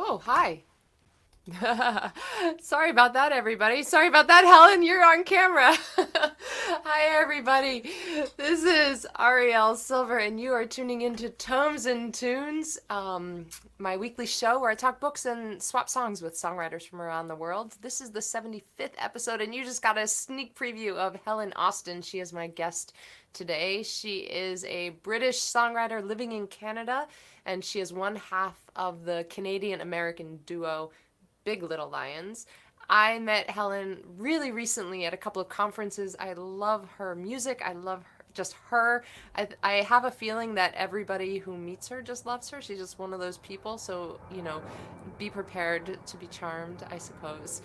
Oh, hi. Sorry about that, everybody. Sorry about that, Helen. You're on camera. Hi, everybody. This is Arielle Silver, and you are tuning into Tomes and Tunes, my weekly show where I talk books and swap songs with songwriters from around the world. This is the 75th episode, and you just got a sneak preview of Helen Austin. She is my guest today. She is a British songwriter living in Canada, and she is one half of the Canadian-American duo Big Little Lions. I met Helen really recently at a couple of conferences. I love her music. I love her, just her. I have a feeling that everybody who meets her just loves her. She's just one of those people. So, be prepared to be charmed, I suppose.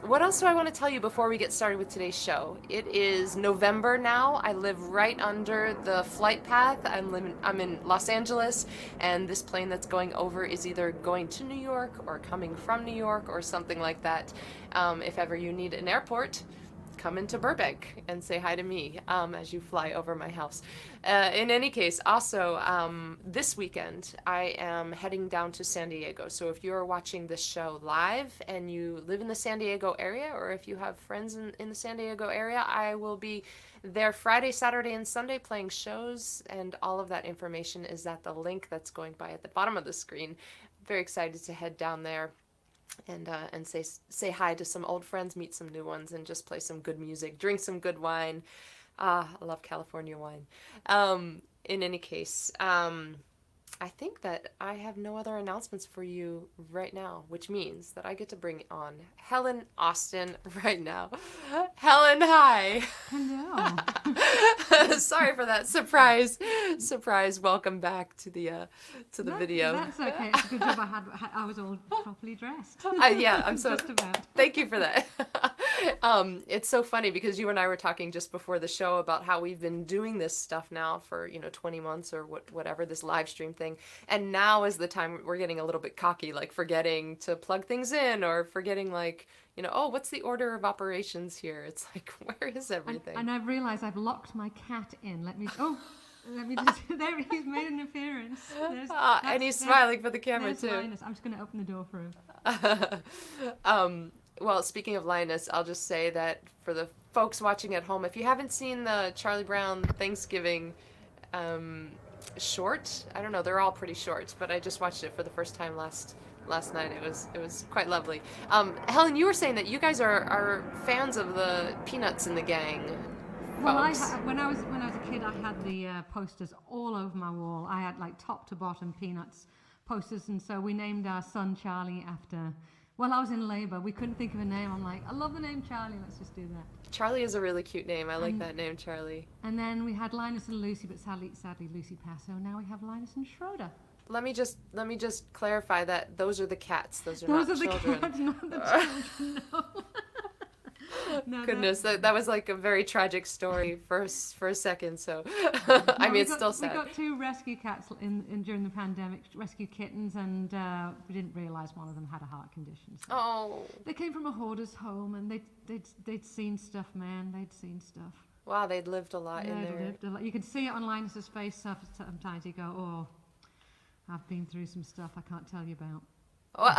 What else do I want to tell you before we get started with today's show? It is November now. I live right under the flight path. I'm in Los Angeles, and this plane that's going over is either going to New York or coming from New York or something like that. If ever you need an airport, come into Burbank and say hi to me as you fly over my house. In any case, also, this weekend, I am heading down to San Diego. So if you're watching this show live and you live in the San Diego area, or if you have friends in the San Diego area, I will be there Friday, Saturday, and Sunday playing shows, and all of that information is at the link that's going by at the bottom of the screen. Very excited to head down there and say hi to some old friends, meet some new ones, and just play some good music, drink some good wine. I love California wine. In any case, I think that I have no other announcements for you right now, which means that I get to bring on Helen Austin right now. Helen, hi. Hello. Sorry for that surprise welcome back to the video. That's okay. It's a good job I was all properly dressed. Yeah, I'm so just about. Thank you for that. It's so funny because you and I were talking just before the show about how we've been doing this stuff now for 20 months or whatever, this live stream thing, and now is the time we're getting a little bit cocky, like forgetting to plug things in or forgetting oh, what's the order of operations here? It's like, where is everything? And I've realised I've locked my cat in. Let me just. There, he's made an appearance. And he's smiling for the camera too. Linus. I'm just going to open the door for him. Well, speaking of Linus, I'll just say that for the folks watching at home, if you haven't seen the Charlie Brown Thanksgiving short, I don't know, they're all pretty short, but I just watched it for the first time last night. It was quite lovely. Helen, you were saying that you guys are fans of the Peanuts and the Gang. Well, when I was a kid, I had the posters all over my wall. I had top to bottom Peanuts posters, and so we named our son Charlie after. Well, I was in labor. We couldn't think of a name. I'm like, I love the name Charlie. Let's just do that. Charlie is a really cute name. I like that name, Charlie. And then we had Linus and Lucy, but sadly Lucy passed. So now we have Linus and Schroeder. Let me just clarify that those are the cats. Those are not children. Those are the cats, not the children. No. No, goodness, that was like a very tragic story for a second. So, I mean, it's still sad. We got two rescue cats in during the pandemic, rescue kittens, and we didn't realise one of them had a heart condition. So they came from a hoarder's home, and they'd seen stuff, man. They'd seen stuff. Wow, they'd lived a lot in there. Lived a lot. You could see it on Linus's face sometimes. He'd go, "Oh, I've been through some stuff I can't tell you about." Well,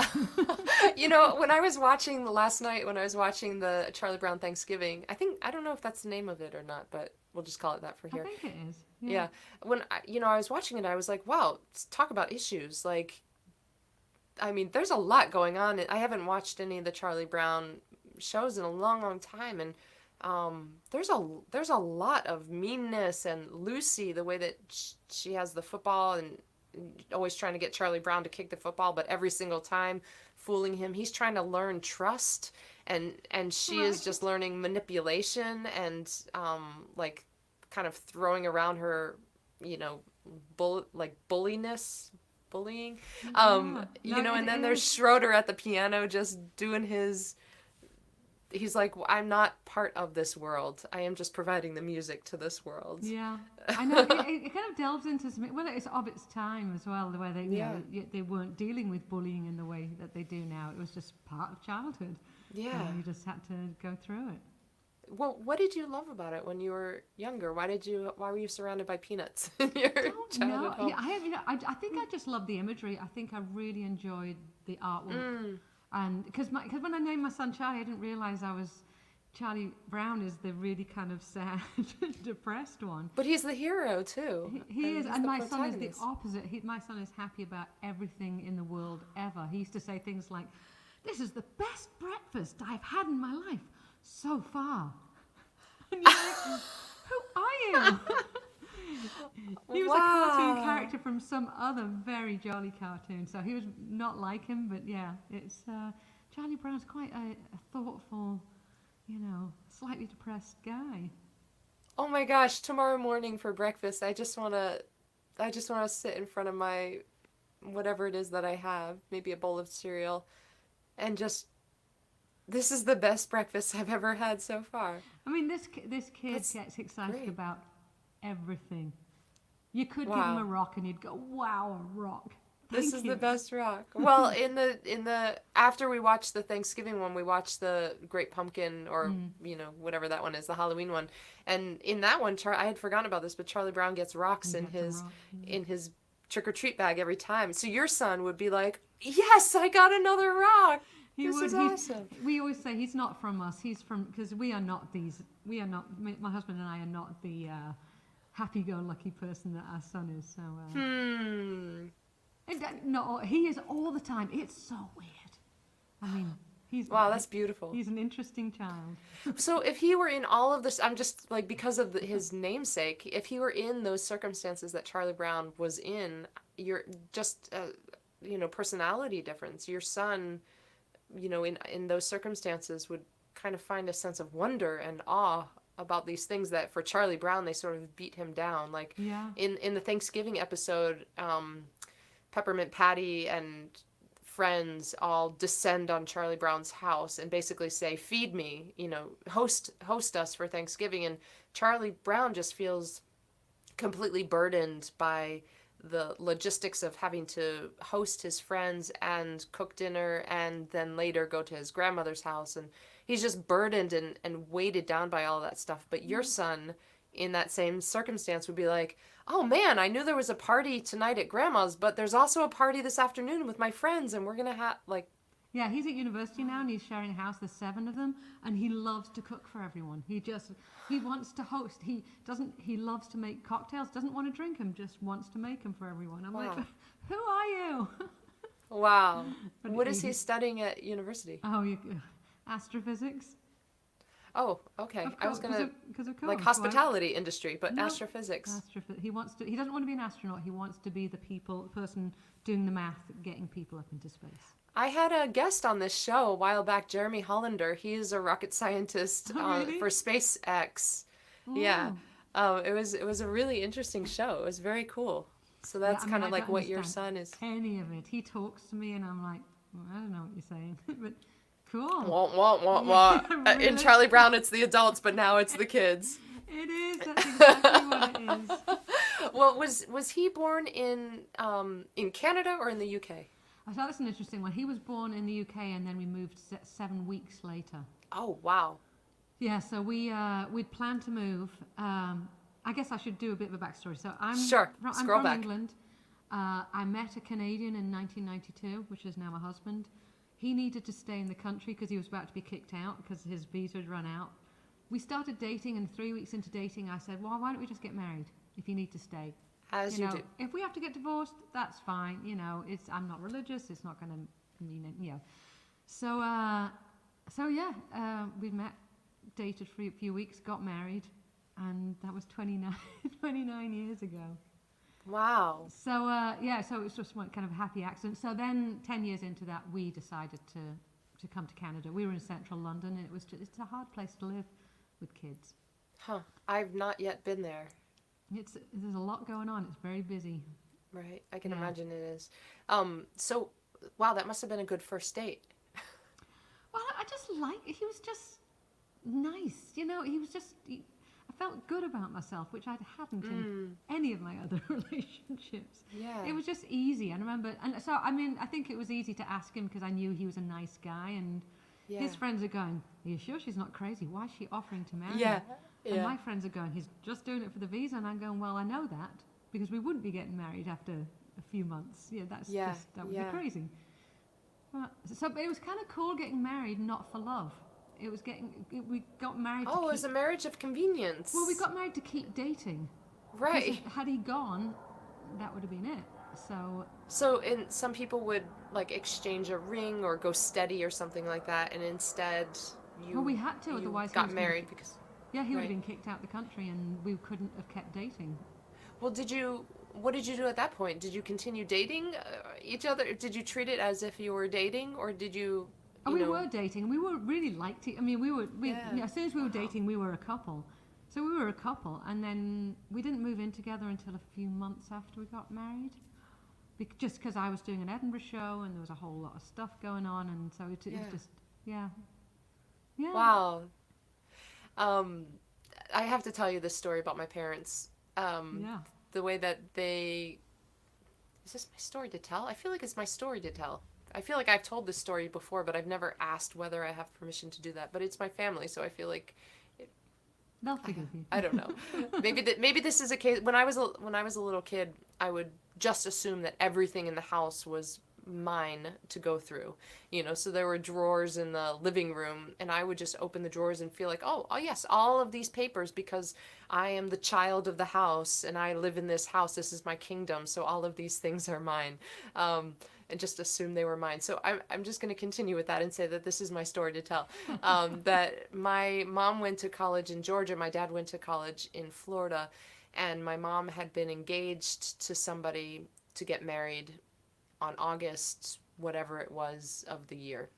when I was watching the Charlie Brown Thanksgiving, I don't know if that's the name of it or not, but we'll just call it that for here. I think it is. Yeah. When I was watching it, I was like, wow, talk about issues. Like, I mean, there's a lot going on. I haven't watched any of the Charlie Brown shows in a long, long time, and there's a lot of meanness, and Lucy, the way that she has the football and always trying to get Charlie Brown to kick the football, but every single time fooling him. He's trying to learn trust, and she is just learning manipulation and kind of throwing around her, bullying. And then there's Schroeder at the piano just doing his. He's like, well, I'm not part of this world. I am just providing the music to this world. Yeah, I know. It kind of delves into some. Well, it's of its time as well. The way they weren't dealing with bullying in the way that they do now. It was just part of childhood. Yeah, and you just had to go through it. well, what did you love about it when you were younger? Why were you surrounded by peanuts in your childhood home? Yeah, I think I just love the imagery. I think I really enjoyed the artwork. And because when I named my son Charlie, I didn't realize Charlie Brown is the really kind of sad, depressed one. But he's the hero too. He is, and my son is the protagonist. opposite. My son is happy about everything in the world ever. He used to say things like, "This is the best breakfast I've had in my life so far." And you're like, who are you? He was a cartoon character from some other very jolly cartoon, so he was not like him, but yeah, it's Charlie Brown's quite a thoughtful, slightly depressed guy. Oh my gosh, tomorrow morning for breakfast, I just want to sit in front of my whatever it is that I have, maybe a bowl of cereal, and this is the best breakfast I've ever had so far. I mean, this kid gets excited great. about everything. You could give him a rock and he'd go, "Wow, a rock." This is the best rock. Well, in the after we watched the Thanksgiving one, we watched the Great Pumpkin or whatever that one is, the Halloween one. And in that one, I had forgotten about this, but Charlie Brown gets rocks in his trick or treat bag every time. So your son would be like, "Yes, I got another rock." This is awesome. We always say he's not from us. He's from, because we are not, my husband and I are not the happy-go-lucky person that our son is. So. No, he is all the time. It's so weird. I mean, wow, that's beautiful. He's an interesting child. So if he were in all of this, I'm just like, because of his namesake, if he were in those circumstances that Charlie Brown was in, you're just, personality difference. Your son, in those circumstances would kind of find a sense of wonder and awe about these things that for Charlie Brown, they sort of beat him down. Like in the Thanksgiving episode, Peppermint Patty and friends all descend on Charlie Brown's house and basically say, "Feed me, host us for Thanksgiving." And Charlie Brown just feels completely burdened by the logistics of having to host his friends and cook dinner and then later go to his grandmother's house. And he's just burdened and weighted down by all that stuff. But your son, in that same circumstance, would be like, "Oh man, I knew there was a party tonight at grandma's, but there's also a party this afternoon with my friends, and we're going to have like..." Yeah, he's at university now and he's sharing a house. There's 7 of them, and he loves to cook for everyone. He wants to host. He loves to make cocktails, doesn't want to drink them, just wants to make them for everyone. I'm like, who are you? Wow. What is he studying at university? Oh, astrophysics. Oh, okay. Of course, I was going to, because of course, like hospitality industry, but no, astrophysics. He doesn't want to be an astronaut. He wants to be the person doing the math, getting people up into space. I had a guest on this show a while back, Jeremy Hollander. He is a rocket scientist really? for SpaceX. Oh. Yeah. It was a really interesting show. It was very cool. So that's kind of like what your son is. Any of it. He talks to me and I'm like, I don't know what you're saying, but cool. Wah. Really? In Charlie Brown, it's the adults, but now it's the kids. It is. That's exactly what it is. Well, was he born in Canada or in the UK? I thought that's an interesting one. He was born in the UK and then we moved 7 weeks later. Oh, wow. Yeah, so we'd planned to move. I guess I should do a bit of a backstory. So I'm from back. England. I met a Canadian in 1992, which is now my husband. He needed to stay in the country because he was about to be kicked out because his visa had run out. We started dating, and 3 weeks into dating, I said, "Well, why don't we just get married if you need to stay?" As you do. If we have to get divorced, that's fine. I'm not religious. It's not going to mean it. So we met, dated for a few weeks, got married, and that was 29 years ago. Wow. So so it was just one kind of happy accident. So then 10 years into that, we decided to come to Canada. We were in central London, and it's a hard place to live with kids. Huh. I've not yet been there. There's a lot going on. It's very busy. Right. I can imagine it is. So, wow, that must have been a good first date. Well, he was just nice. He was just, I felt good about myself, which I hadn't in any of my other relationships. Yeah. It was just easy. I remember, and so, I think it was easy to ask him because I knew he was a nice guy, and His friends are going, are you sure she's not crazy? Why is she offering to marry Yeah. him? And my friends are going, he's just doing it for the visa. And I'm going, well, I know that because we wouldn't be getting married after a few months. That would be crazy. But it was kind of cool getting married, not for love. We got married Oh, it was a marriage of convenience. Well, we got married to keep dating. Right. Had he gone, that would have been it. So some people would like exchange a ring or go steady or something like that, and instead we had to, otherwise got married because... Yeah, he would have been kicked out the country and we couldn't have kept dating. Well, what did you do at that point? Did you continue dating each other? Did you treat it as if you were dating, or did you... we were dating. We were really liked it. I mean, as soon as we were dating, we were a couple. So we were a couple, and then we didn't move in together until a few months after we got married. Just because I was doing an Edinburgh show and there was a whole lot of stuff going on, and so it was just, yeah. Wow. I have to tell you this story about my parents. The way that they... Is this my story to tell? I feel like it's my story to tell. I feel like I've told this story before, but I've never asked whether I have permission to do that. But it's my family, so I feel like... They'll forgive you. I don't know. Maybe this is a case... When I was a little kid, I would just assume that everything in the house was mine to go through, so there were drawers in the living room, and I would just open the drawers and feel like, oh yes, all of these papers, because I am the child of the house and I live in this house, this is my kingdom, so all of these things are mine, and just assume they were mine. So I'm just going to continue with that and say that this is my story to tell. That my mom went to college in Georgia, my dad went to college in Florida, and my mom had been engaged to somebody to get married on August, whatever it was, of the year.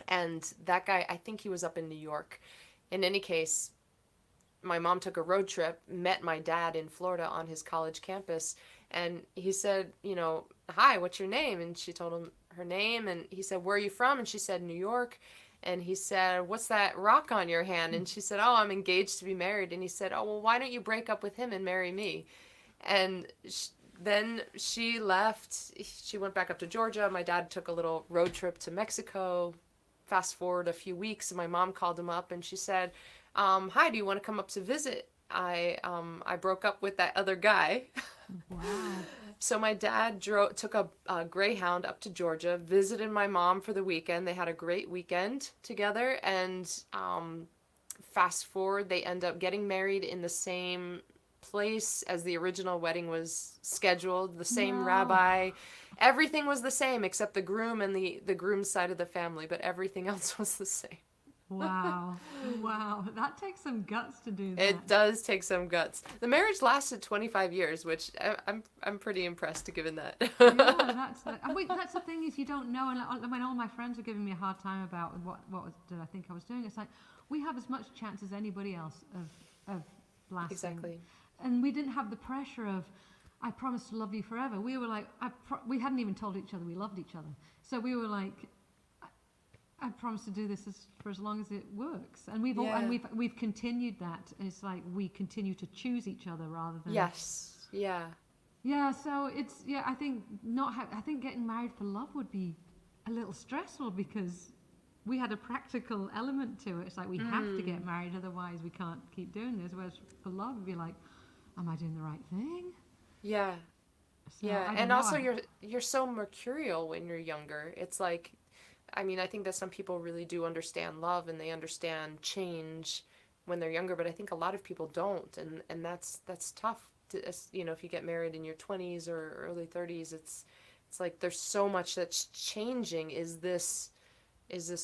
And that guy, I think he was up in New York. In any case, my mom took a road trip, met my dad in Florida on his college campus, and he said, hi, what's your name? And she told him her name, and he said, where are you from? And she said, New York. And he said, what's that rock on your hand? And she said, oh, I'm engaged to be married. And he said, oh, well, why don't you break up with him and marry me? And then she left. She went back up to Georgia. My dad took a little road trip to Mexico. Fast forward a few weeks, and my mom called him up, and she said, hi, do you want to come up to visit? I broke up with that other guy. Wow. So my dad took a Greyhound up to Georgia, visited my mom for the weekend. They had a great weekend together, and fast forward, they end up getting married in the same place as the original wedding was scheduled, the same rabbi. Everything was the same except the groom and the groom's side of the family, but everything else was the same. Wow. That takes some guts to do that. It does take some guts. The marriage lasted 25 years, which I'm pretty impressed given that. That's the thing, is you don't know. And when all my friends are giving me a hard time about what did I think I was doing, it's like, we have as much chance as anybody else of lasting. Exactly. And we didn't have the pressure of, I promised to love you forever. We were like, we hadn't even told each other we loved each other. So we were like, I promise to do this for as long as it works. And we've continued that. It's like we continue to choose each other rather than... Yes. Yeah. Yeah, so I think getting married for love would be a little stressful because we had a practical element to it. It's like we have to get married, otherwise we can't keep doing this. Whereas for love, it'd be like, am I doing the right thing? Yeah. So, yeah. And also you're so mercurial when you're younger. It's like, I mean, I think that some people really do understand love and they understand change when they're younger, but I think a lot of people don't. And that's tough to, if you get married in your 20s or early 30s, it's like there's so much that's changing. Is this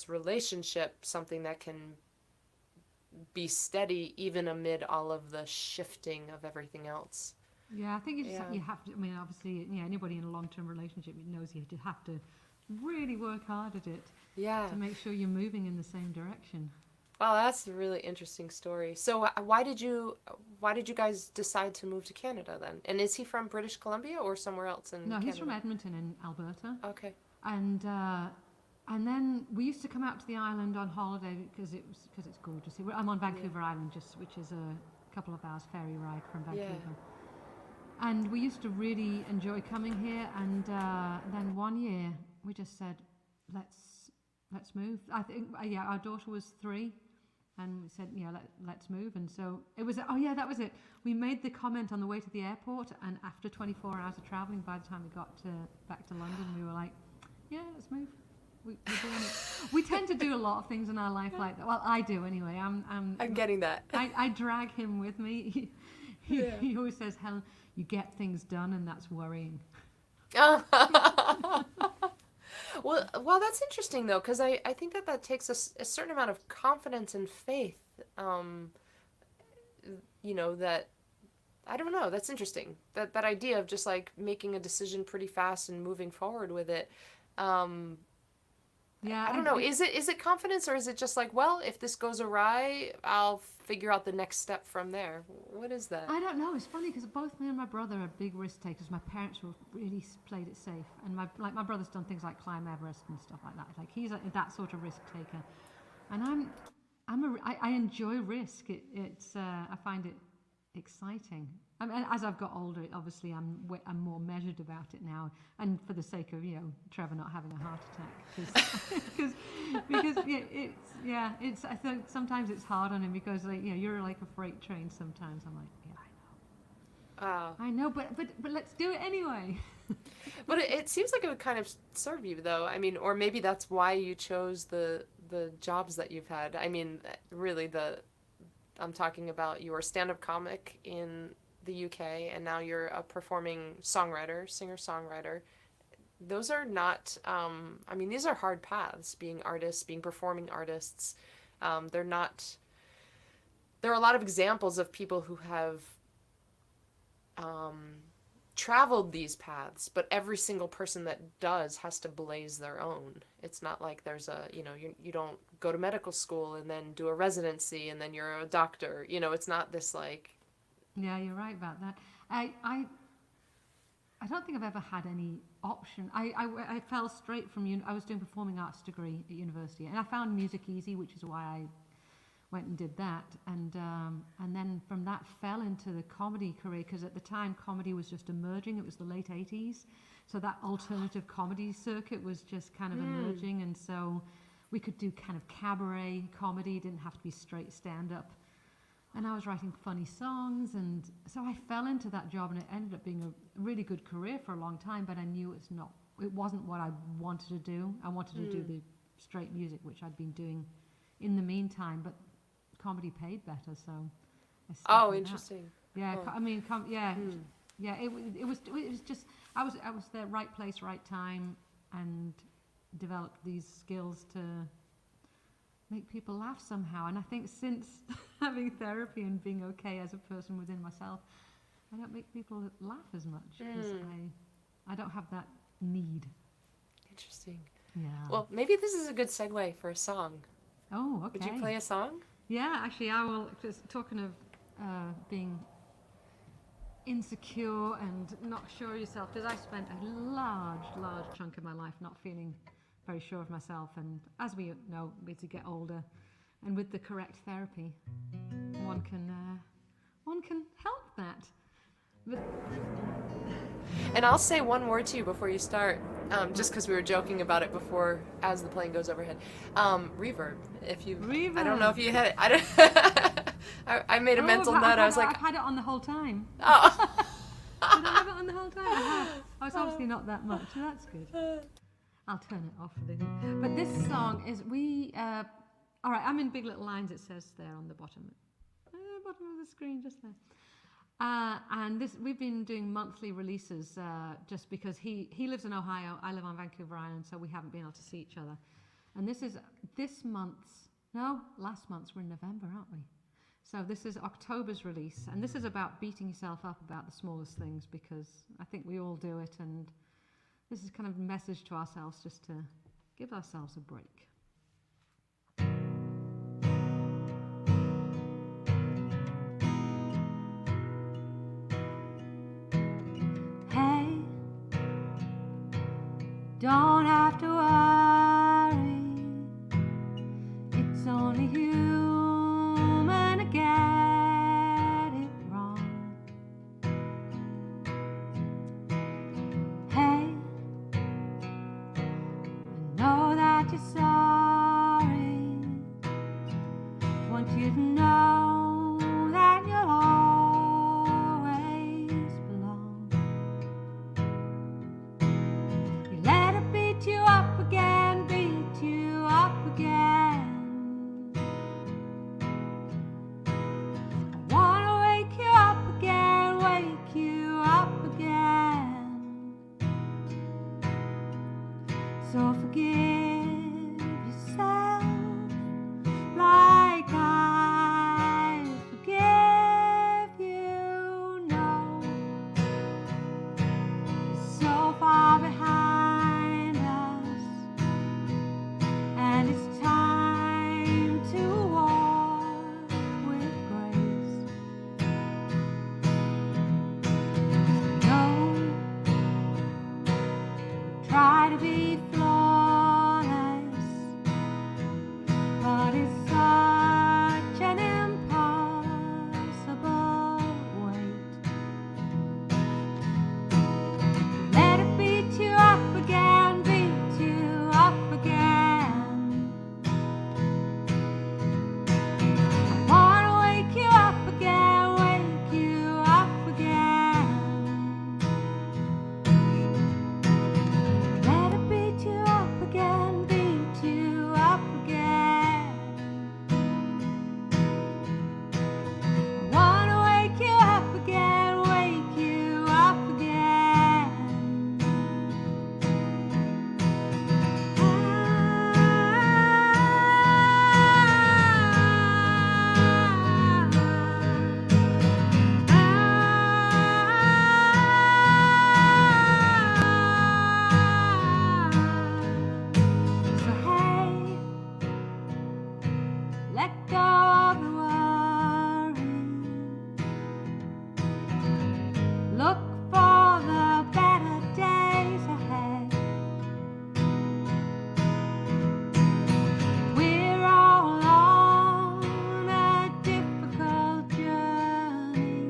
relationship something that can be steady even amid all of the shifting of everything else? Yeah, I think you have to. I mean, obviously, anybody in a long-term relationship knows you have to really work hard at it. Yeah. To make sure you're moving in the same direction. Well, that's a really interesting story. So, why did you guys decide to move to Canada then? And is he from British Columbia or somewhere else in Canada? No, he's from Edmonton in Alberta. Okay. And then we used to come out to the island on holiday because it's gorgeous. I'm on Vancouver Island, which is a couple of hours ferry ride from Vancouver. Yeah. And we used to really enjoy coming here. And then one year we just said, let's let's move. I think, yeah, our daughter was 3. And we said, let's move. And so it was, that was it. We made the comment on the way to the airport, and after 24 hours of traveling, by the time we got back to London, we were like, yeah, let's move. We're doing it. We tend to do a lot of things in our life like that. Well, I do anyway. I'm getting that. I drag him with me. He always says, Helen, you get things done, and that's worrying. Well, that's interesting though, because I think that takes a certain amount of confidence and faith. That I don't know. That's interesting. That idea of just like making a decision pretty fast and moving forward with it. Yeah, I don't know. Is it confidence, or is it just like, well, if this goes awry, I'll figure out the next step from there? What is that? I don't know. It's funny because both me and my brother are big risk takers. My parents really played it safe, and my brother's done things like climb Everest and stuff like that. Like he's that sort of risk taker, and I enjoy risk. I find it exciting. I mean, as I've got older, obviously I'm more measured about it now, and for the sake of Trevor not having a heart attack, because it's I think sometimes it's hard on him because you're like a freight train sometimes. I'm like, I know, but let's do it anyway. But it seems like it would kind of serve you though. I mean, or maybe that's why you chose the jobs that you've had. I mean, really I'm talking about your stand-up comic in the UK, and now you're a performing songwriter, singer-songwriter. Those are not, these are hard paths, being artists, being performing artists. There are a lot of examples of people who have traveled these paths, but every single person that does has to blaze their own. It's not like there's you don't go to medical school and then do a residency and then you're a doctor. It's not this like... Yeah, you're right about that. I don't think I've ever had any option. I fell straight from I was doing performing arts degree at university, and I found music easy, which is why I went and did that. And then from that fell into the comedy career, because at the time comedy was just emerging. It was the late 80s, so that alternative comedy circuit was just kind of emerging, and so we could do kind of cabaret comedy. Didn't have to be straight stand-up. And I was writing funny songs, and so I fell into that job, and it ended up being a really good career for a long time, but I knew it wasn't what I wanted to do. I wanted to do the straight music, which I'd been doing in the meantime, but comedy paid better, so I stuck with interesting. That. Yeah, it was just, I was there, right place, right time, and developed these skills to make people laugh somehow. And I think since having therapy and being okay as a person within myself, I don't make people laugh as much because I don't have that need. Interesting. Yeah. Well, maybe this is a good segue for a song. Oh, okay. Would you play a song? Yeah, actually, I will. Just talking of being insecure and not sure of yourself, because I spent a large chunk of my life not feeling very sure of myself, and as we know, as you get older, and with the correct therapy, one can help that. But and I'll say one word to you before you start, just because we were joking about it before, as the plane goes overhead. Reverb. Reverb. I don't know if you had it. I don't. I made a mental note. I was like, I've had it on the whole time. Oh. Did I have it on the whole time? I have. I was obviously not that much, so that's good. I'll turn it off for the thing. But this song is all right, I'm in big little lines, it says there on the bottom of the screen, just there. And we've been doing monthly releases just because he lives in Ohio, I live on Vancouver Island, so we haven't been able to see each other. And this is last month's, we're in November, aren't we? So this is October's release, and this is about beating yourself up about the smallest things, because I think we all do it, and this is kind of a message to ourselves just to give ourselves a break. Hey, don't have to worry, it's only human to get it wrong. Hey, I know that you're sorry. So forgive yourself like I forgive you. No, it's so far behind us, and it's time to walk with grace. No, try to be flawless, but it's such an impossible weight. Let it beat you up again, beat you up again. I wanna wake you up again, wake you up again. Let it beat you up again, beat you up again. I wanna wake you up again, wake you up again. So hey, let go of the worry. Look for the better days ahead. We're all on a difficult journey,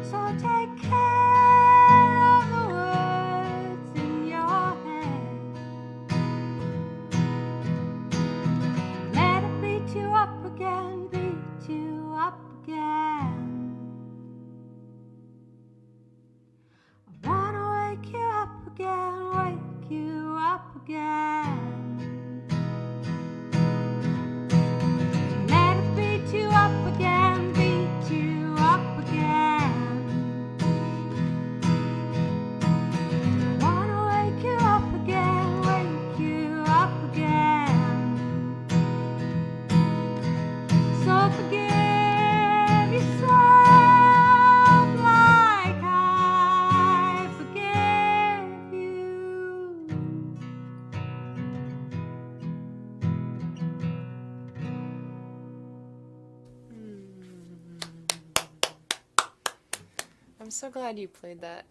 so take care of the words in your head. Let it beat you up again, beat you up again. I wanna wake you up again, wake you up again. Let it beat you up again, beat you up again. I wanna wake you up again, wake you up again. So forgive yourself like I forgive you. I'm so glad you played that.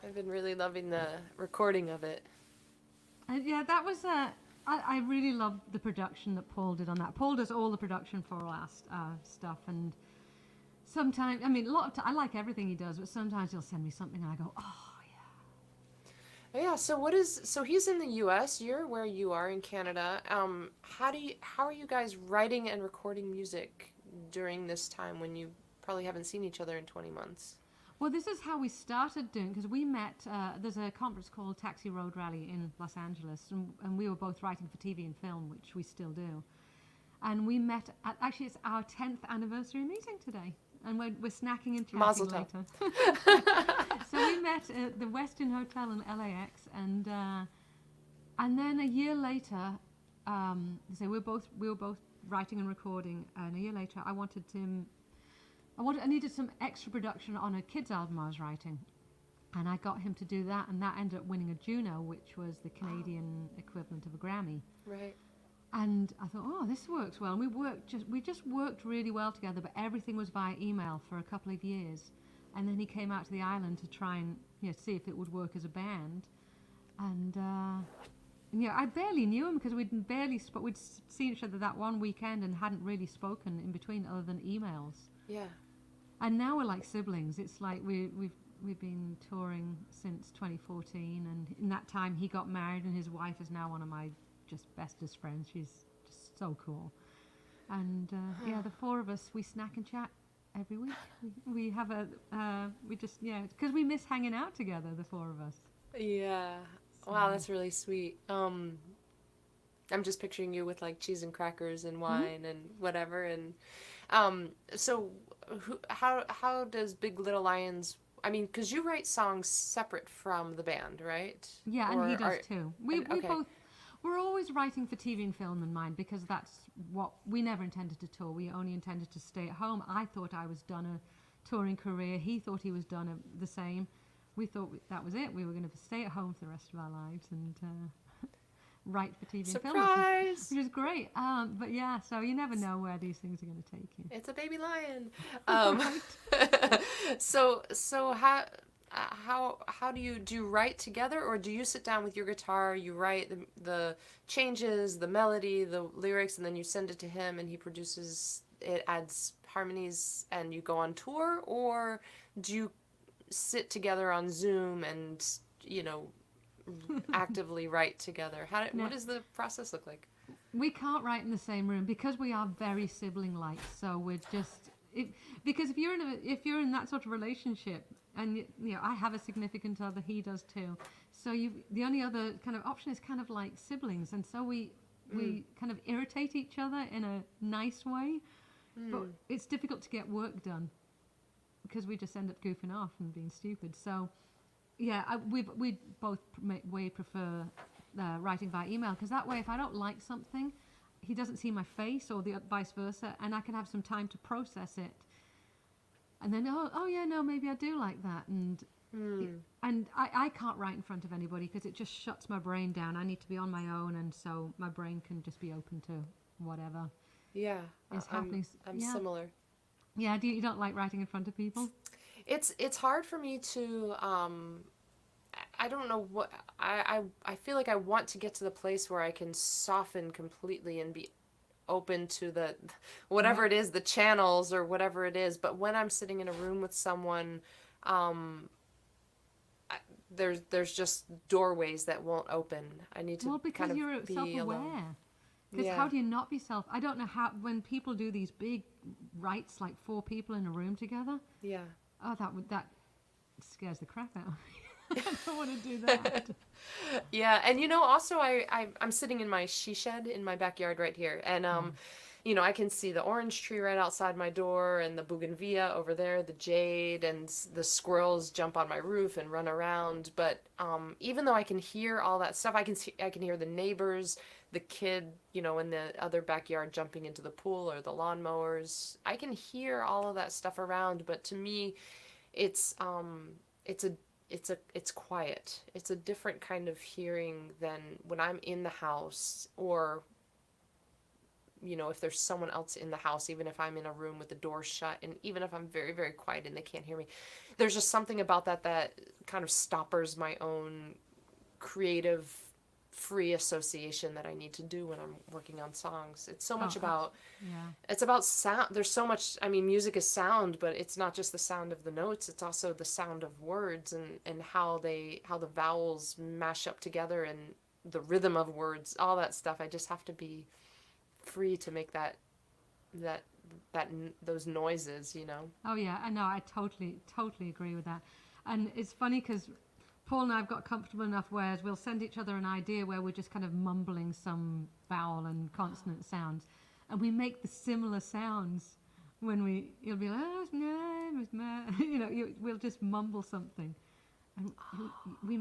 I've been really loving the recording of it. Yeah, that was I really loved the production that Paul did on that. Paul does all the production for our stuff, and sometimes, I mean, I like everything he does, but sometimes he'll send me something and I go, oh yeah. Yeah, so he's in the US, you're where you are in Canada. How are you guys writing and recording music during this time when you probably haven't seen each other in 20 months? Well, this is how we started doing, because we met, there's a conference called Taxi Road Rally in Los Angeles, and we were both writing for TV and film, which we still do. And we met at, actually it's our 10th anniversary meeting today, and we're snacking and chatting Mazel tov. later. So we met at the Westin Hotel in LAX, and then a year later, so we were both writing and recording, and a year later I needed some extra production on a kids album I was writing, and I got him to do that, and that ended up winning a Juno, which was the Canadian equivalent of a Grammy. Right. And I thought, oh, this works well. And we just worked really well together, but everything was via email for a couple of years. And then he came out to the island to try and see if it would work as a band. And I barely knew him because we'd seen each other that one weekend and hadn't really spoken in between other than emails. Yeah. And now we're like siblings. It's like we've been touring since 2014, and in that time he got married, and his wife is now one of my just bestest friends. She's just so cool. And the four of us, we snack and chat every week. We have because we miss hanging out together, the four of us. Yeah. So. Wow, that's really sweet. I'm just picturing you with like cheese and crackers and wine and whatever. And so how does Big Little Lions I mean, because you write songs separate from the band, right? Yeah, and he does too. We okay. both, we're always writing for TV and film in mind, because that's what we never intended to tour. We only intended to stay at home. I thought I was done a touring career. He thought he was done the same. We thought that was it. We were going to stay at home for the rest of our lives and write for TV and film, which is great. But yeah, so you never know where these things are going to take you. It's a baby lion. So how do you write together, or do you sit down with your guitar, you write the changes, the melody, the lyrics, and then you send it to him and he produces it, adds harmonies, and you go on tour? Or do you sit together on Zoom and, actively write together? What does the process look like? We can't write in the same room because we are very sibling-like. So we're just because if you're in that sort of relationship, and I have a significant other, he does too. So the only other kind of option is kind of like siblings, and so we kind of irritate each other in a nice way, but it's difficult to get work done because we just end up goofing off and being stupid. So yeah, we both way prefer writing via email, because that way if I don't like something, he doesn't see my face, or the vice versa, and I can have some time to process it. And then, oh yeah, no, maybe I do like that. And I can't write in front of anybody because it just shuts my brain down. I need to be on my own, and so my brain can just be open to whatever is happening. I'm similar. Yeah, you don't like writing in front of people? It's hard for me to, I don't know what, I feel like I want to get to the place where I can soften completely and be open to whatever it is, the channels or whatever it is. But when I'm sitting in a room with someone, there's just doorways that won't open. I need to because you're self-aware. Because how do you not be I don't know how, when people do these big writes, like 4 people in a room together. Yeah. Oh, that scares the crap out of me. I don't want to do that. Yeah, and also I'm sitting in my she shed in my backyard right here, and I can see the orange tree right outside my door, and the bougainvillea over there, the jade, and the squirrels jump on my roof and run around. But even though I can hear all that stuff, I can hear the neighbors, the kid, in the other backyard jumping into the pool, or the lawnmowers. I can hear all of that stuff around, but to me, it's quiet. It's a different kind of hearing than when I'm in the house, or if there's someone else in the house, even if I'm in a room with the door shut, and even if I'm very, very quiet and they can't hear me, there's just something about that kind of stoppers my own creative, free association that I need to do when I'm working on songs. It's so much it's about sound. There's so much, music is sound, but it's not just the sound of the notes, it's also the sound of words, and how the vowels mash up together, and the rhythm of words, all that stuff. I just have to be free to make those noises, Oh yeah, I know. I totally agree with that. And it's funny because Paul and I have got comfortable enough where we'll send each other an idea where we're just kind of mumbling some vowel and consonant sounds, and we make the similar sounds when you'll be like, we'll just mumble something. And we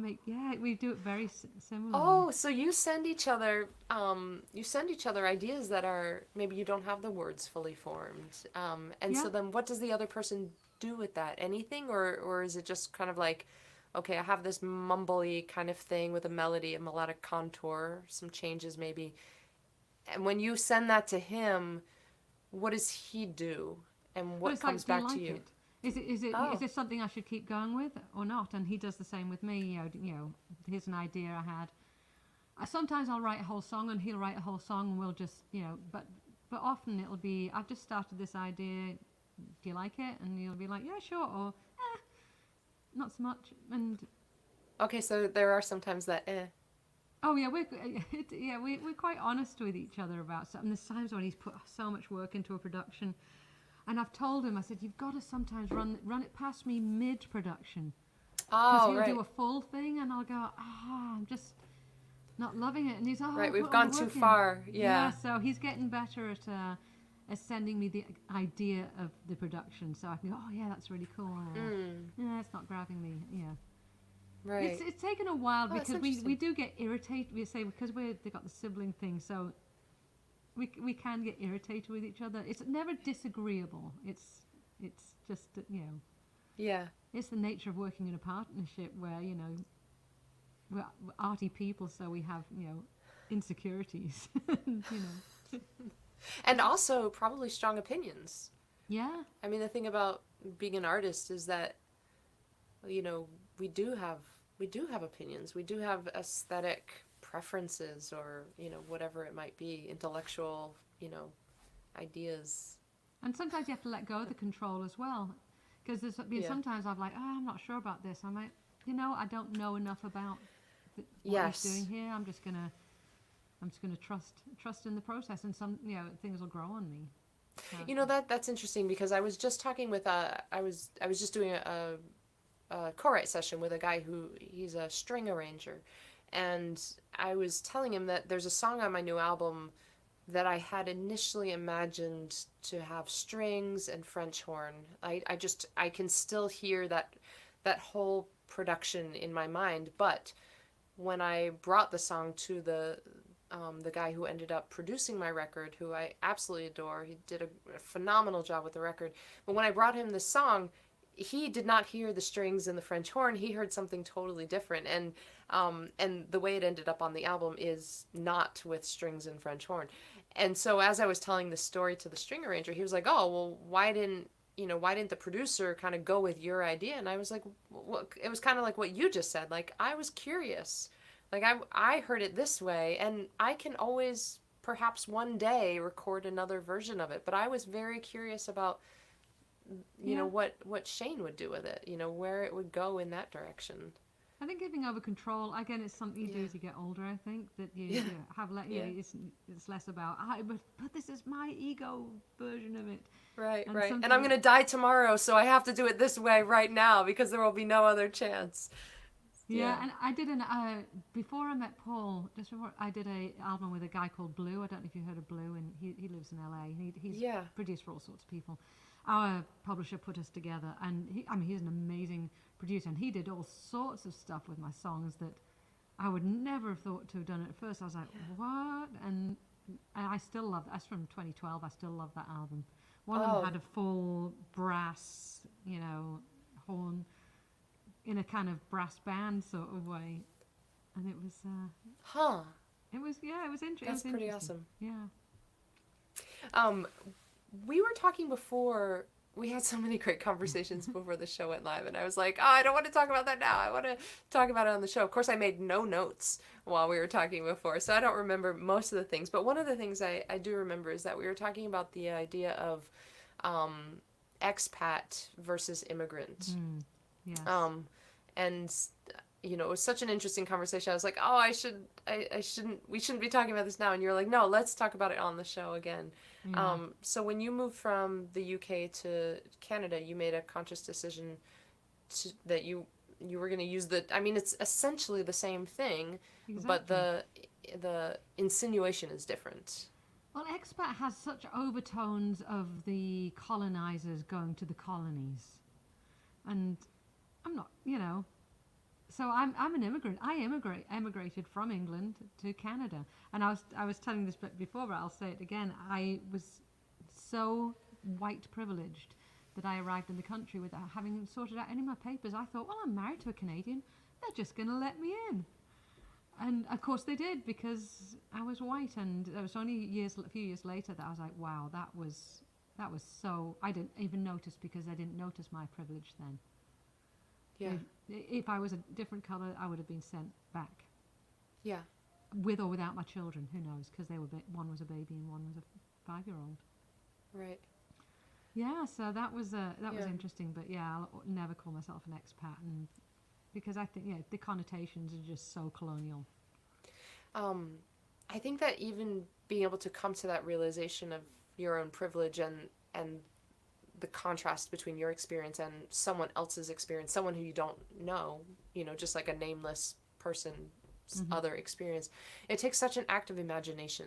do it very similarly. Oh, so you send each other ideas that are, maybe you don't have the words fully formed. So then what does the other person do with that? Anything? Or is it just kind of like, okay, I have this mumbly kind of thing with a melody, a melodic contour, some changes maybe. And when you send that to him, what does he do? And what comes back to you? Is this something I should keep going with or not? And he does the same with me. Here's an idea I had. Sometimes I'll write a whole song and he'll write a whole song, and we'll just, but often it'll be, I've just started this idea. Do you like it? And he'll be like, yeah, sure. Or, not so much. And okay, so there are sometimes that oh yeah, we're quite honest with each other about something. There's times when he's put so much work into a production, and I've told him, I said, you've got to sometimes run it past me mid-production, because he'll do a full thing, and I'll go, I'm just not loving it, and he's right, we've gone too far. Yeah. So he's getting better at as sending me the idea of the production, so I can go, oh yeah, that's really cool. Or, yeah, it's not grabbing me. Yeah. Right. It's taken a while Oh, that's because we interesting. do get irritated. We say because they got the sibling thing, so we can get irritated with each other. It's never disagreeable. It's just Yeah. it's the nature of working in a partnership where we're arty people, so we have insecurities. And also probably strong opinions. Yeah. I mean, the thing about being an artist is that, we do have opinions. We do have aesthetic preferences, or, whatever it might be, intellectual, ideas. And sometimes you have to let go of the control as well, because there's been sometimes I'm like, oh, I'm not sure about this. I'm like, I don't know enough about what he's doing here. I'm just gonna trust in the process, and some things will grow on me. So. That's interesting, because I was just talking with I was just doing a co-write session with a guy he's a string arranger, and I was telling him that there's a song on my new album that I had initially imagined to have strings and French horn. I can still hear that whole production in my mind, but when I brought the song to the guy who ended up producing my record, who I absolutely adore, he did a phenomenal job with the record, but when I brought him the song, he did not hear the strings and the French horn. He heard something totally different, and the way it ended up on the album is not with strings and French horn. And so as I was telling the story to the string arranger, he was like, "Oh, well, why didn't the producer kind of go with your idea?" And I was like, well, it was kind of like what you just said. Like, I was curious. Like, I heard it this way, and I can always perhaps one day record another version of it. But I was very curious about what Shane would do with it, where it would go in that direction. I think giving over control, again, it's something you do as you get older. I think that you have it's less about but this is my ego version of it. Right. And I'm gonna die tomorrow, so I have to do it this way right now because there will be no other chance. Yeah, and I did before I met Paul, just before I did an album with a guy called Blue. I don't know if you heard of Blue, and he lives in LA. He's produced for all sorts of people. Our publisher put us together, and he's an amazing producer, and he did all sorts of stuff with my songs that I would never have thought to have done it. At first I was like, what? And I still love, that's from 2012, I still love that album. One of them had a full brass, horn in a kind of brass band sort of way. And it was, it was interesting. That's pretty awesome. Yeah. We were talking before, we had so many great conversations before the show went live, and I was like, oh, I don't want to talk about that now. I want to talk about it on the show. Of course, I made no notes while we were talking before, so I don't remember most of the things. But one of the things I do remember is that we were talking about the idea of expat versus immigrant. Yes. And it was such an interesting conversation. I was like, oh, we shouldn't be talking about this now. And you're like, no, let's talk about it on the show again. Yeah. So when you moved from the UK to Canada, you made a conscious decision that you were going to use it's essentially the same thing, exactly. But the insinuation is different. Well, expat has such overtones of the colonizers going to the colonies. And I'm not, So I'm an immigrant. I emigrated from England to Canada, and I was telling this before, but I'll say it again. I was so white privileged that I arrived in the country without having sorted out any of my papers. I thought, well, I'm married to a Canadian. They're just going to let me in, and of course they did because I was white. And it was only a few years later that I was like, wow, that was so. I didn't even notice because I didn't notice my privilege then. Yeah. If I was a different colour, I would have been sent back. Yeah. With or without my children, who knows? Because one was a baby and one was a 5-year-old. Right. Yeah. So that was was interesting. But yeah, I'll never call myself an expat, because I think the connotations are just so colonial. I think that even being able to come to that realization of your own privilege and the contrast between your experience and someone else's experience, someone who you don't know, just like a nameless person's other experience. It takes such an act of imagination.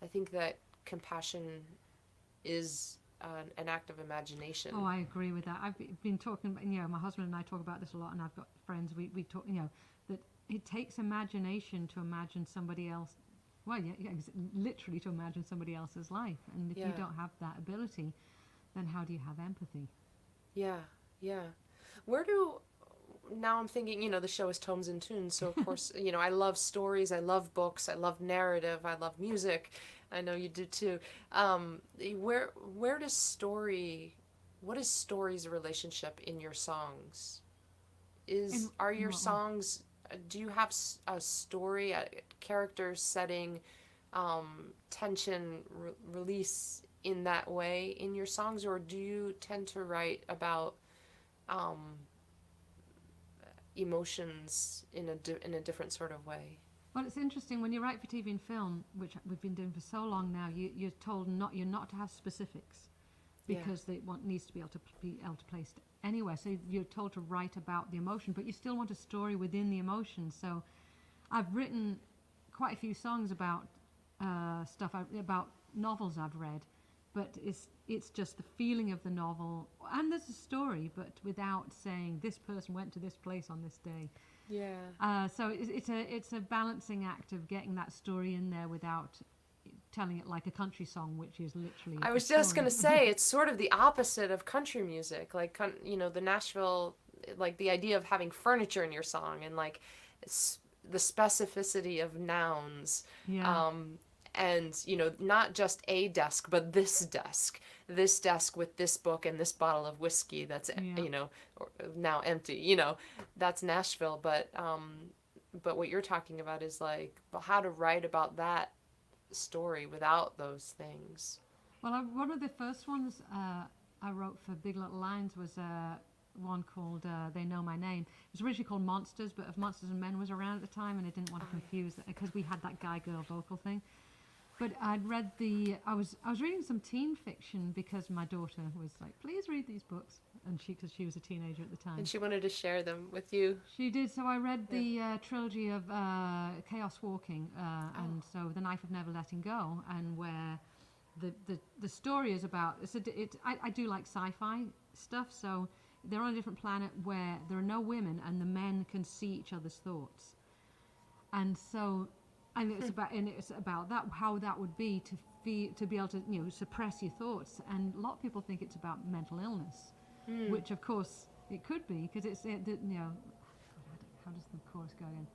I think that compassion is an act of imagination. Oh, I agree with that. I've been talking, my husband and I talk about this a lot, and I've got friends, we talk, that it takes imagination to imagine somebody else. Well, literally to imagine somebody else's life. And if you don't have that ability, then how do you have empathy? Yeah, yeah. Now I'm thinking, the show is Tomes and Tunes, so of course, I love stories, I love books, I love narrative, I love music. I know you do too. Where does what is story's relationship in your songs? Are your songs, do you have a story, a character setting, tension, release in that way in your songs, or do you tend to write about emotions in a different sort of way? Well, it's interesting when you write for TV and film, which we've been doing for so long now. You're told you're not to have specifics because needs to be able to place anywhere. So you're told to write about the emotion, but you still want a story within the emotion. So I've written quite a few songs about about novels I've read, but it's just the feeling of the novel, and there's a story, but without saying this person went to this place on this day. Yeah. So it's a balancing act of getting that story in there without telling it like a country song, which is literally. I was just gonna say it's sort of the opposite of country music, like the Nashville, like the idea of having furniture in your song and like the specificity of nouns. Yeah. And not just a desk, but this desk with this book and this bottle of whiskey that's now empty. That's Nashville. But what you're talking about is like how to write about that story without those things. Well, one of the first ones I wrote for Big Little Lines was one called They Know My Name. It was originally called Monsters, but if Monsters and Men was around at the time, and I didn't want to confuse it because we had that guy-girl vocal thing. But I'd read I was reading some teen fiction because my daughter was like, please read these books, and because she was a teenager at the time. And she wanted to share them with you. She did. So I read the trilogy of Chaos Walking, and so The Knife of Never Letting Go, and where the story is about. I do like sci-fi stuff, so they're on a different planet where there are no women, and the men can see each other's thoughts, and so. And it's about that, how that would be to be able to suppress your thoughts. And a lot of people think it's about mental illness, which of course it could be because it's how does the chorus go again?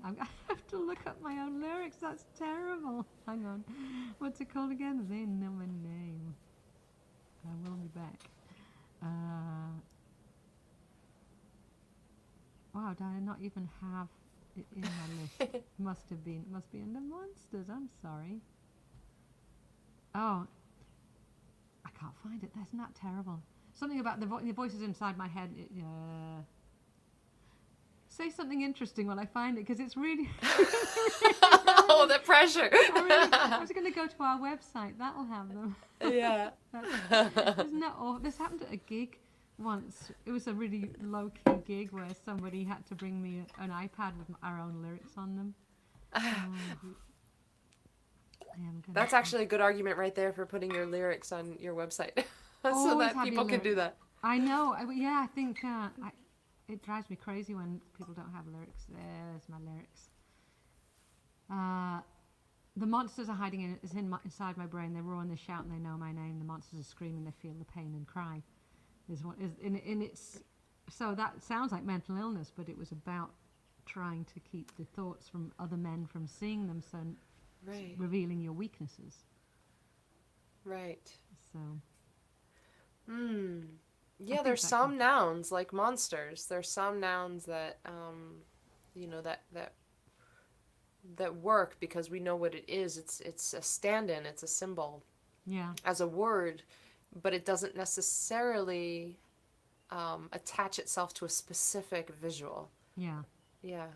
I have to look up my own lyrics. That's terrible. Hang on, what's it called again? They Know My Name. I will be back. Wow, did I not even have it in my list? Must be in the Monsters. I'm sorry. Oh, I can't find it. That's not terrible. Something about the voices inside my head. Say something interesting while I find it, because it's really. Oh, the pressure! I was going to go to our website. That'll have them. Yeah. Isn't that awful? This happened at a gig once. It was a really low-key gig where somebody had to bring me an iPad with our own lyrics on them. That's actually a good argument right there for putting your lyrics on your website so that people can do that. I know. I think it drives me crazy when people don't have lyrics. There's my lyrics. The monsters are hiding inside my brain. They roar and they shout and they know my name. The monsters are screaming. They feel the pain and cry. So that sounds like mental illness, but it was about trying to keep the thoughts from other men from seeing them, so revealing your weaknesses. Right. So. Yeah, there's some nouns like monsters. There's some nouns that that work because we know what it is. It's a stand-in. It's a symbol. Yeah. As a word. But it doesn't necessarily attach itself to a specific visual. Yeah. Yeah.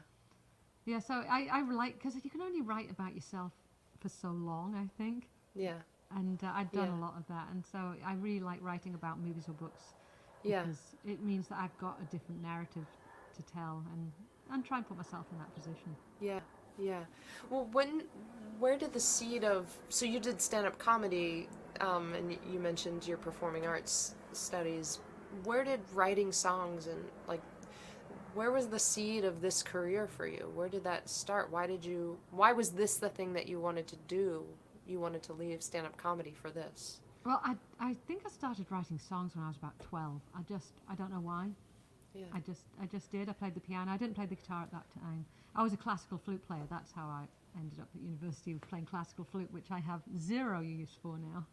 Yeah, so I like, because you can only write about yourself for so long, I think. Yeah. And I've done a lot of that, and so I really like writing about movies or books. Because it means that I've got a different narrative to tell, and try and put myself in that position. Yeah. Yeah. Well, where did the seed of, so you did stand-up comedy, and you mentioned your performing arts studies. Where did writing songs and like, where was the seed of this career for you? Where did that start? Why was this the thing that you wanted to do? You wanted to leave stand-up comedy for this? Well, I think I started writing songs when I was about 12. I don't know why. Yeah. I just did. I played the piano. I didn't play the guitar at that time. I was a classical flute player. That's how I ended up at university with playing classical flute, which I have zero use for now.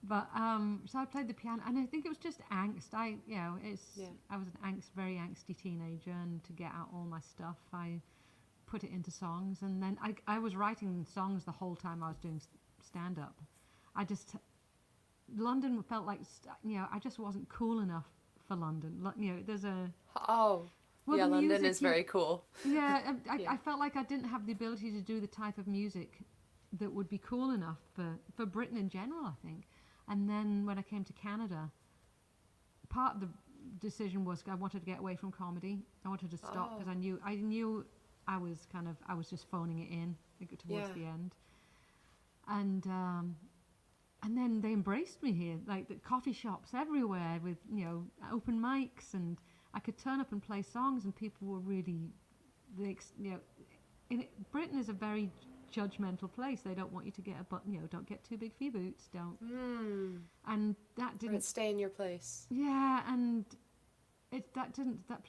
But so I played the piano, and I think it was just angst. I was an very angsty teenager, and to get out all my stuff, I put it into songs, and then I was writing songs the whole time I was doing stand up. I just London felt like I just wasn't cool enough for London. There's a Oh, well, yeah, the London music, is very cool. yeah. Yeah. I felt like I didn't have the ability to do the type of music that would be cool enough for Britain in general, I think. And then when I came to Canada, part of the decision was I wanted to get away from comedy. I wanted to stop because I knew I was just phoning it in towards the end. And then they embraced me here, like the coffee shops everywhere with open mics, and I could turn up and play songs, and people were really, Britain is a very judgmental place. They don't want you to get don't get too big for your boots, don't. And that didn't Stay in your place. Yeah, and that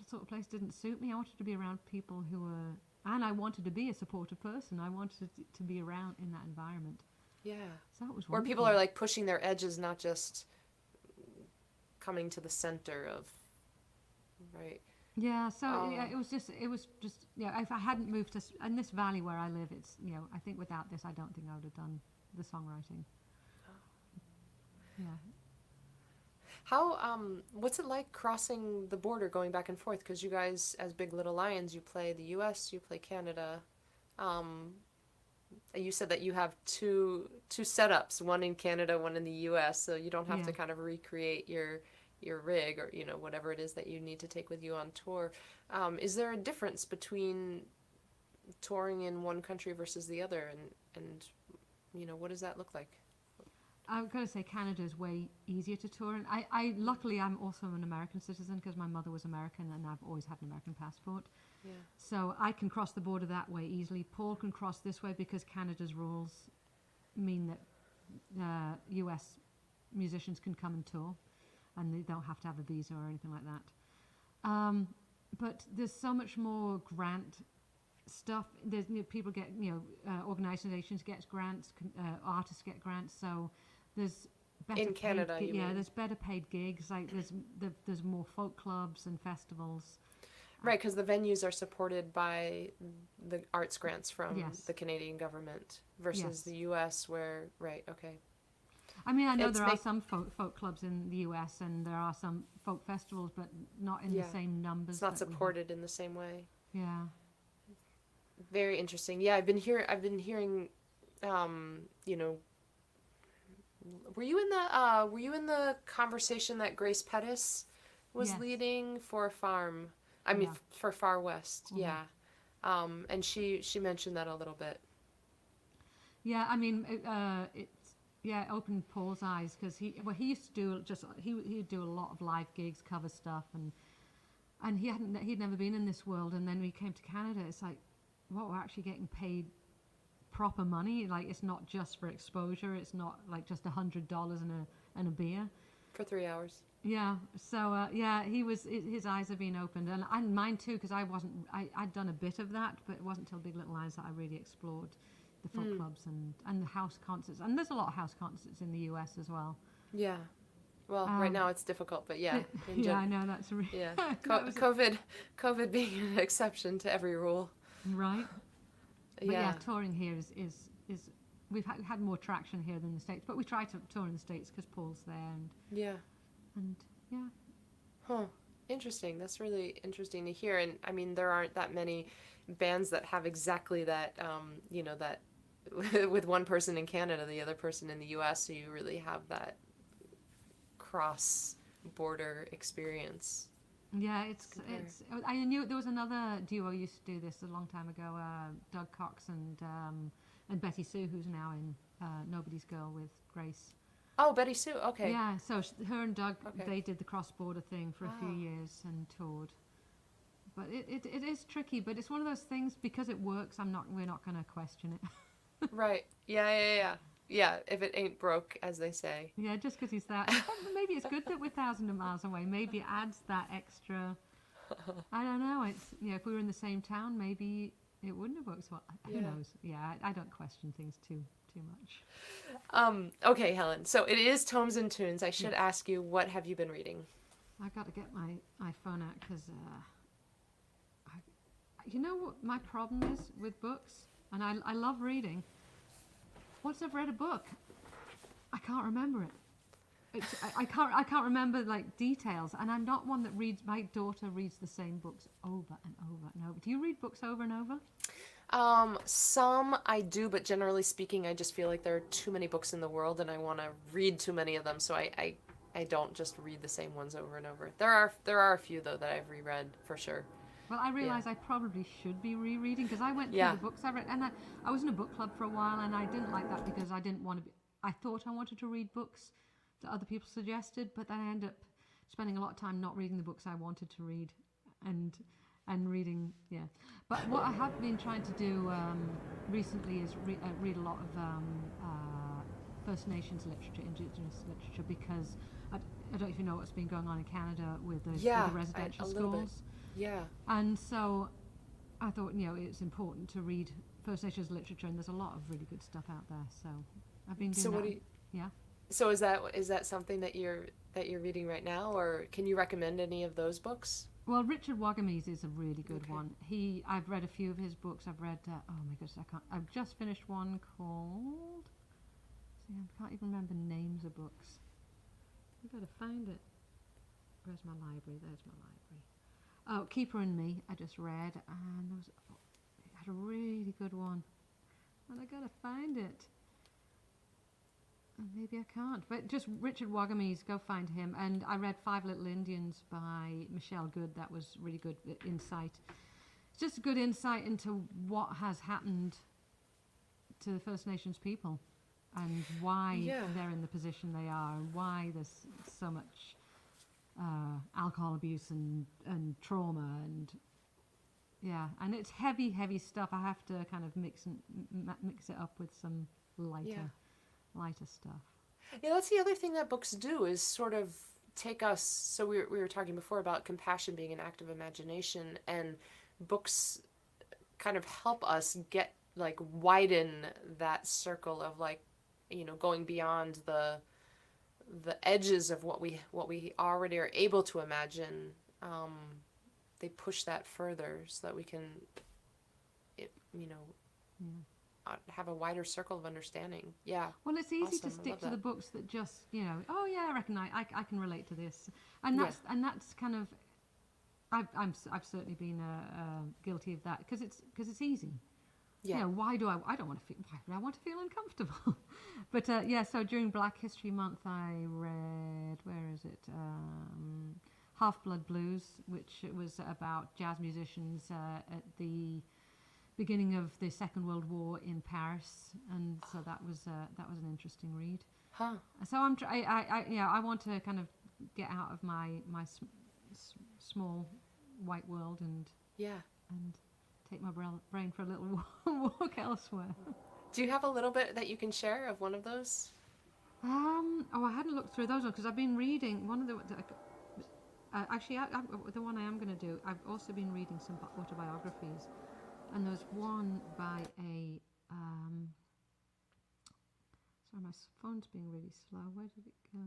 sort of place didn't suit me. I wanted to be around people who were, and I wanted to be a supportive person. I wanted to be around in that environment. Yeah. So it was Where wonderful. people are like pushing their edges, not just coming to the center of, right? Yeah, so it was just if I hadn't moved to in this valley where I live, it's I think without this I don't think I would have done the songwriting. Yeah. How what's it like crossing the border, going back and forth? Because you guys, as Big Little Lions, you play the U.S., you play Canada. You said that you have two setups, one in Canada, one in the U.S., so you don't have to kind of recreate your rig or whatever it is that you need to take with you on tour. Is there a difference between touring in one country versus the other, and what does that look like? I've got to say Canada is way easier to tour in. Luckily I'm also an American citizen because my mother was American and I've always had an American passport. Yeah. So I can cross the border that way easily. Paul can cross this way because Canada's rules mean that US musicians can come and tour and they don't have to have a visa or anything like that. But there's so much more grant stuff. There's people get organizations get grants, artists get grants. So there's better in Canada, paid, you mean? there's better paid gigs. Like there's more folk clubs and festivals. Right, because the venues are supported by the arts grants from Yes. the Canadian government versus the U.S. where, right, okay. I mean, I know there are some folk clubs in the U.S. and there are some folk festivals, but not in the same numbers. It's not supported in the same way. Yeah. Very interesting. Yeah, I've been hearing, were you in the conversation that Grace Pettis was leading for Farm? I mean, for Far West. Mm-hmm. Yeah. And she mentioned that a little bit. Yeah, I mean, it opened Paul's eyes because he used to do he'd do a lot of live gigs, cover stuff, and he'd never been in this world, and then when he came to Canada, it's like, what, we're actually getting paid proper money. Like, it's not just for exposure. It's not like just $100 and a beer for 3 hours. Yeah. So his eyes have been opened, and mine too, because I'd done a bit of that, but it wasn't till Big Little Lions that I really explored the folk clubs and the house concerts. And there's a lot of house concerts in the US as well. Yeah. Well, right now it's difficult, but yeah. I know that's really COVID being an exception to every rule. Right. But yeah, touring here is we've had more traction here than the States, but we try to tour in the States because Paul's there and yeah. Huh. Interesting. That's really interesting to hear. And I mean, there aren't that many bands that have exactly that, that with one person in Canada, the other person in the US, so you really have that cross-border experience. Yeah, I knew there was another duo who used to do this a long time ago, Doug Cox and Betty Sue, who's now in Nobody's Girl with Grace. Oh, Betty Sue. Okay. Yeah, so her and Doug, Okay. they did the cross-border thing for a few years and toured. But it is tricky, but it's one of those things, because it works, we're not going to question it. Right. Yeah. Yeah, if it ain't broke, as they say. Yeah, just because he's that. Maybe it's good that we're thousands of miles away. Maybe it adds that extra. I don't know. It's if we were in the same town, maybe it wouldn't have worked so well. Who knows? Yeah, I don't question things too much. Okay, Helen. So it is Tomes and Tunes. I should ask you, what have you been reading? I got to get my iPhone out because, you know what my problem is with books, and I love reading. Once I've read a book, I can't remember it. I can't remember like details, and I'm not one that reads. My daughter reads the same books over and over and over. Do you read books over and over? Some I do, but generally speaking, I just feel like there are too many books in the world, and I want to read too many of them, so I don't just read the same ones over and over. There are a few though that I've reread for sure. Well, I realize I probably should be rereading, because I went through the books I read, and I was in a book club for a while, and I didn't like that because I didn't want to be. I thought I wanted to read books that other people suggested, but then I ended up spending a lot of time not reading the books I wanted to read, and reading. Yeah, but what I have been trying to do recently is read a lot of First Nations literature, Indigenous literature, because I don't know if you know what's been going on in Canada with the residential schools. Yeah. And so I thought, it's important to read First Nations literature, and there's a lot of really good stuff out there. So I've been doing that. So is that something that you're reading right now, or can you recommend any of those books? Well, Richard Wagamese is a really good one. I've read a few of his books. I've read oh my goodness, I've just finished one called. See, I can't even remember names of books. I've got to find it. Where's my library? There's my library. Oh, Keeper and Me, I just read, and it had a really good one, and I gotta find it. And maybe I can't, but just Richard Wagamese, go find him. And I read Five Little Indians by Michelle Good. That was really good insight. It's just a good insight into what has happened to the First Nations people, and why they're in the position they are, and why there's so much alcohol abuse and trauma, and it's heavy stuff. I have to kind of mix it up with some lighter stuff. Yeah, that's the other thing that books do, is sort of take us. So we were talking before about compassion being an act of imagination, and books kind of help us widen that circle of going beyond the edges of what we already are able to imagine. They push that further so that we can have a wider circle of understanding. Yeah. Well, it's easy to stick to the books that just I reckon I can relate to this, and that's kind of I've certainly been guilty of that, because it's easy. Yeah. Why do I want to feel uncomfortable? But so during Black History Month, I read, where is it? Half-Blood Blues, which was about jazz musicians at the beginning of the Second World War in Paris, and so that was an interesting read. Huh. So I want to kind of get out of my small white world and take my brain for a little walk elsewhere. Do you have a little bit that you can share of one of those? I hadn't looked through those ones, because I've been reading one of the. Actually, the one I am going to do. I've also been reading some autobiographies, and there's one by a. Sorry, my phone's being really slow. Where did it go?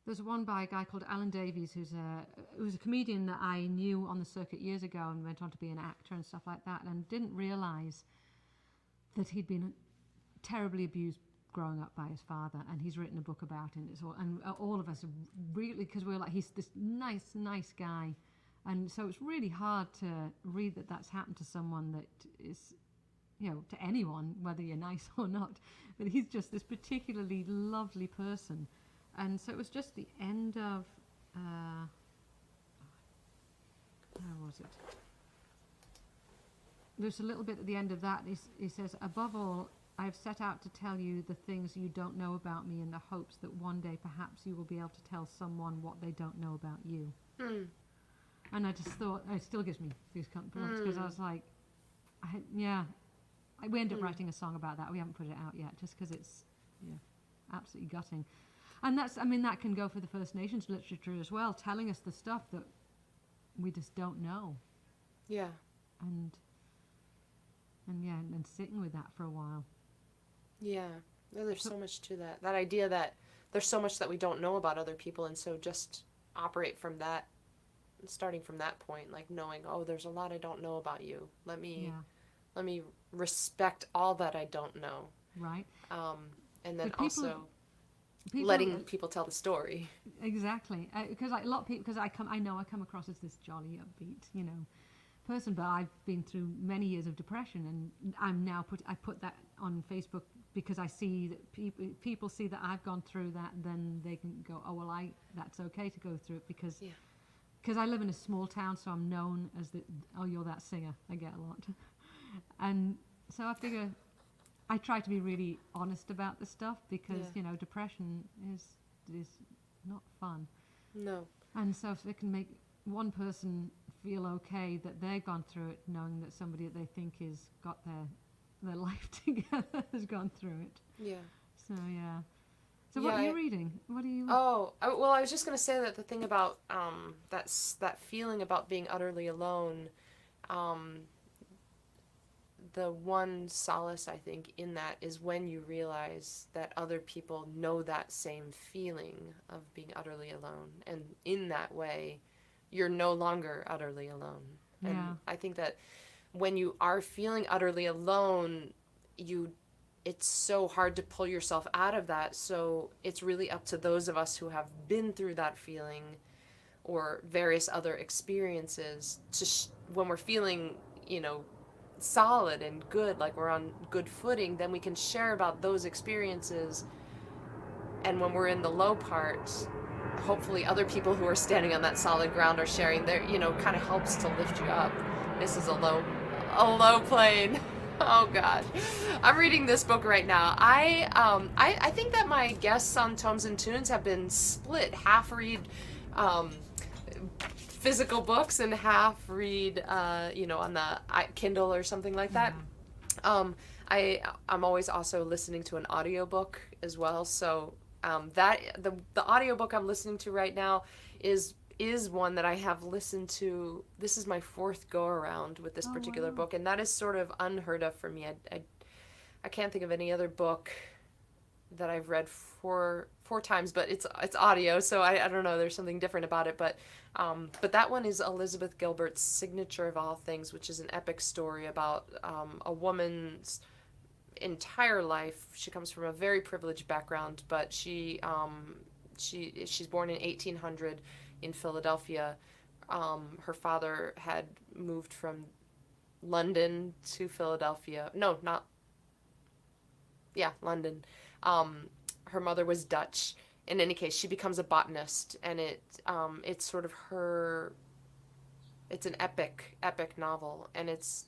There's one by a guy called Alan Davies, who's a comedian that I knew on the circuit years ago, and went on to be an actor and stuff like that, and didn't realise that he'd been terribly abused growing up by his father, and he's written a book about it. And all of us really, because we're like, he's this nice guy, and so it's really hard to read that that's happened to someone that is, to anyone, whether you're nice or not. But he's just this particularly lovely person. And so it was just the end of was it? There's a little bit at the end of that. He says, above all, I've set out to tell you the things you don't know about me in the hopes that one day perhaps you will be able to tell someone what they don't know about you. And I just thought, it still gives me goosebumps because I was like, we ended up writing a song about that. We haven't put it out yet just because it's absolutely gutting. And that's, I mean, that can go for the First Nations literature as well, telling us the stuff that we just don't know. Yeah. And sitting with that for a while. Yeah. There's so much to that. That idea that there's so much that we don't know about other people, and so just operate from that, starting from that point, like knowing, oh, there's a lot I don't know about you. Let me respect all that I don't know. Right. And then also letting people tell the story. Exactly. Because a lot of people, because I come across as this jolly, upbeat, person, but I've been through many years of depression, and I'm now I put that on Facebook because I see that people see that I've gone through that, and then they can go, oh well, that's okay to go through it because I live in a small town, so I'm known as you're that singer. I get a lot, and so I figure I try to be really honest about the stuff because depression is not fun. No. And so if it can make one person feel okay that they've gone through it, knowing that somebody that they think has got their life together has gone through it. Yeah. So So what are you reading? What are you? Well, I was just going to say that the thing about that feeling about being utterly alone, the one solace I think in that is when you realize that other people know that same feeling of being utterly alone, and in that way you're no longer utterly alone. And I think that when you are feeling utterly alone, it's so hard to pull yourself out of that. So it's really up to those of us who have been through that feeling or various other experiences to when we're feeling, solid and good, like we're on good footing, then we can share about those experiences. And when we're in the low part, hopefully other people who are standing on that solid ground are sharing their, kind of helps to lift you up. This is a low plane. Oh God, I'm reading this book right now. I think that my guests on Tomes and Tunes have been split. Half read physical books and half read, on the Kindle or something like that. I'm always also listening to an audiobook as well. So the audiobook I'm listening to right now is one that I have listened to. This is my fourth go around with this particular book, and that is sort of unheard of for me. I can't think of any other book that I've read four times, but it's audio, so I don't know. There's something different about it, but that one is Elizabeth Gilbert's Signature of All Things, which is an epic story about a woman's entire life. She comes from a very privileged background, but she's born in 1800 in Philadelphia. Her father had moved from London to Philadelphia. No, not. Yeah, London. Her mother was Dutch. In any case, she becomes a botanist, and it's sort of her. It's an epic novel, and it's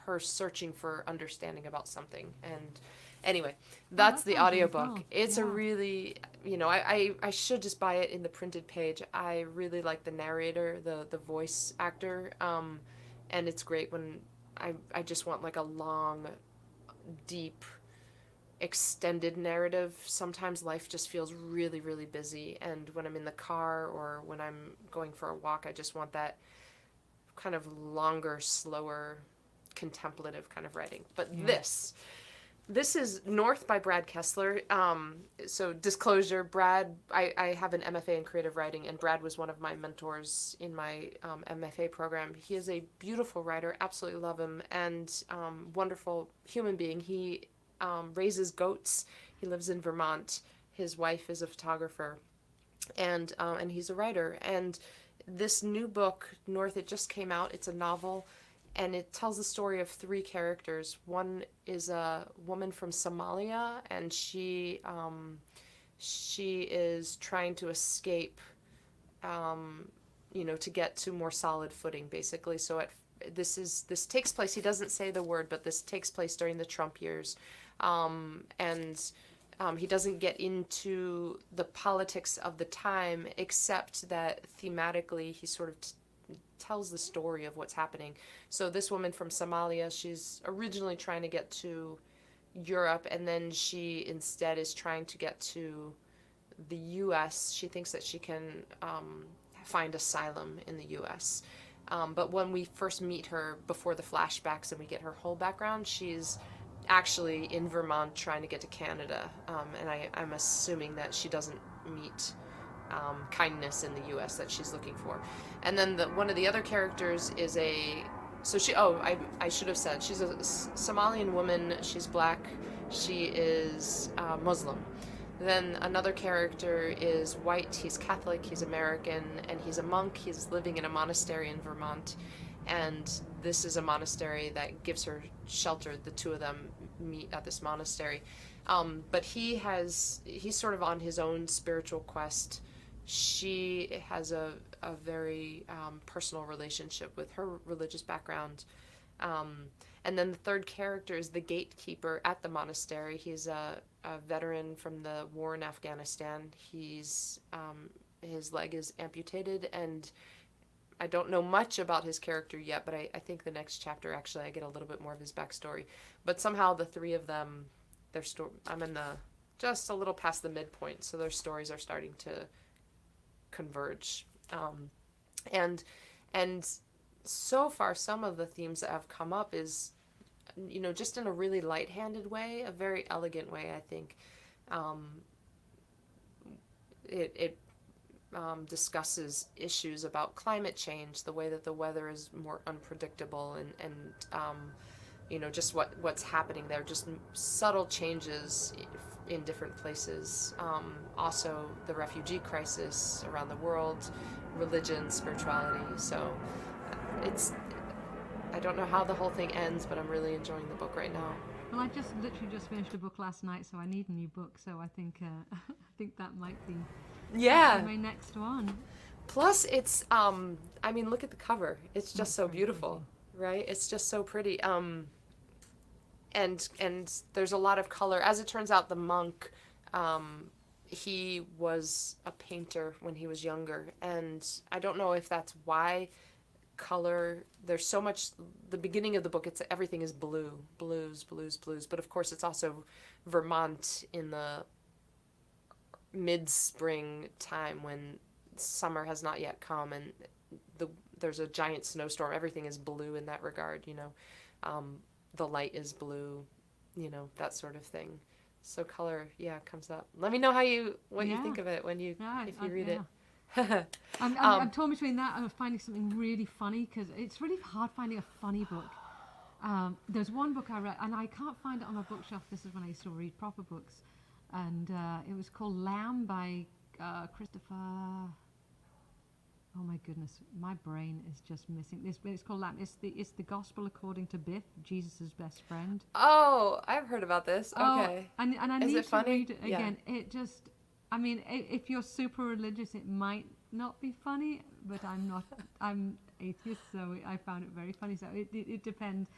her searching for understanding about something. And anyway, that's the audiobook. Cool. It's a really, I should just buy it in the printed page. I really like the narrator, the voice actor, and it's great when I just want like a long, deep, extended narrative. Sometimes life just feels really, really busy, and when I'm in the car or when I'm going for a walk, I just want that kind of longer, slower, contemplative kind of writing. But this is North by Brad Kessler. So disclosure, Brad, I have an MFA in creative writing, and Brad was one of my mentors in my MFA program. He is a beautiful writer, absolutely love him, and wonderful human being. He raises goats. He lives in Vermont. His wife is a photographer, and he's a writer. And this new book, North, it just came out. It's a novel, and it tells the story of three characters. One is a woman from Somalia, and she is trying to escape, to get to more solid footing, basically. So this takes place, he doesn't say the word, but this takes place during the Trump years. And he doesn't get into the politics of the time, except that thematically he sort of tells the story of what's happening. So this woman from Somalia, she's originally trying to get to Europe, and then she instead is trying to get to the U.S. She thinks that she can find asylum in the U.S. But when we first meet her before the flashbacks and we get her whole background, she's actually in Vermont trying to get to Canada. And I'm assuming that she doesn't meet kindness in the U.S. that she's looking for. And then one of the other characters is I should have said, she's a Somalian woman, she's black, she is Muslim. Then another character is white, he's Catholic, he's American, and he's a monk, he's living in a monastery in Vermont. And this is a monastery that gives her shelter. The two of them meet at this monastery. But he's sort of on his own spiritual quest. She has a very personal relationship with her religious background. And then the third character is the gatekeeper at the monastery. He's a veteran from the war in Afghanistan. His leg is amputated, and I don't know much about his character yet, but I think the next chapter, actually, I get a little bit more of his backstory. But somehow the three of them, I'm in just a little past the midpoint, so their stories are starting to converge. And so far, some of the themes that have come up is, just in a really light-handed way, a very elegant way, I think. It discusses issues about climate change, the way that the weather is more unpredictable, and just what's happening there, just subtle changes in different places. Also, the refugee crisis around the world, religion, spirituality. So I don't know how the whole thing ends, but I'm really enjoying the book right now. Well, I literally just finished a book last night, so I need a new book. So I think that might be my next one. Plus, it's look at the cover. It's just so beautiful, right? It's just so pretty. And there's a lot of color. As it turns out, the monk, he was a painter when he was younger, and I don't know if that's why color, there's so much, the beginning of the book, everything is blues, but of course it's also Vermont in the mid-spring time when summer has not yet come, and there's a giant snowstorm. Everything is blue in that regard, the light is blue, that sort of thing. So color, comes up. Let me know what you think of it if you read it. I'm torn between that and finding something really funny, because it's really hard finding a funny book. There's one book I read, and I can't find it on my bookshelf. This is when I used to read proper books, and it was called Lamb by Christopher. Oh my goodness, my brain is just missing this. It's called Lamb. It's the Gospel according to Biff, Jesus' best friend. Oh, I've heard about this. Okay. And I is need it to funny? read it again. Yeah. It just, if you're super religious, it might not be funny, but I'm atheist, so I found it very funny. So it depends.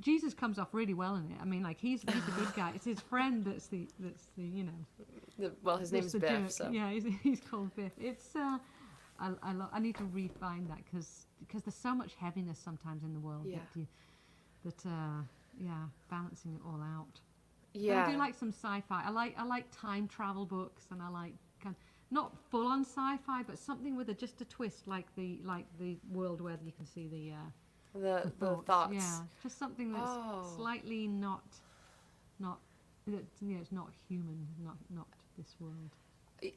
Jesus comes off really well in it. He's a good guy. It's his friend that's the his name is Biff. Jerk. So. Yeah, he's called Biff. It's I need to re-find that, because there's so much heaviness sometimes in the world balancing it all out. Yeah. But I do like some sci-fi. I like time travel books, and I like not full-on sci-fi, but something with just a twist, like the world where you can see the thoughts. Yeah, just something that's slightly not it's not human, not this world.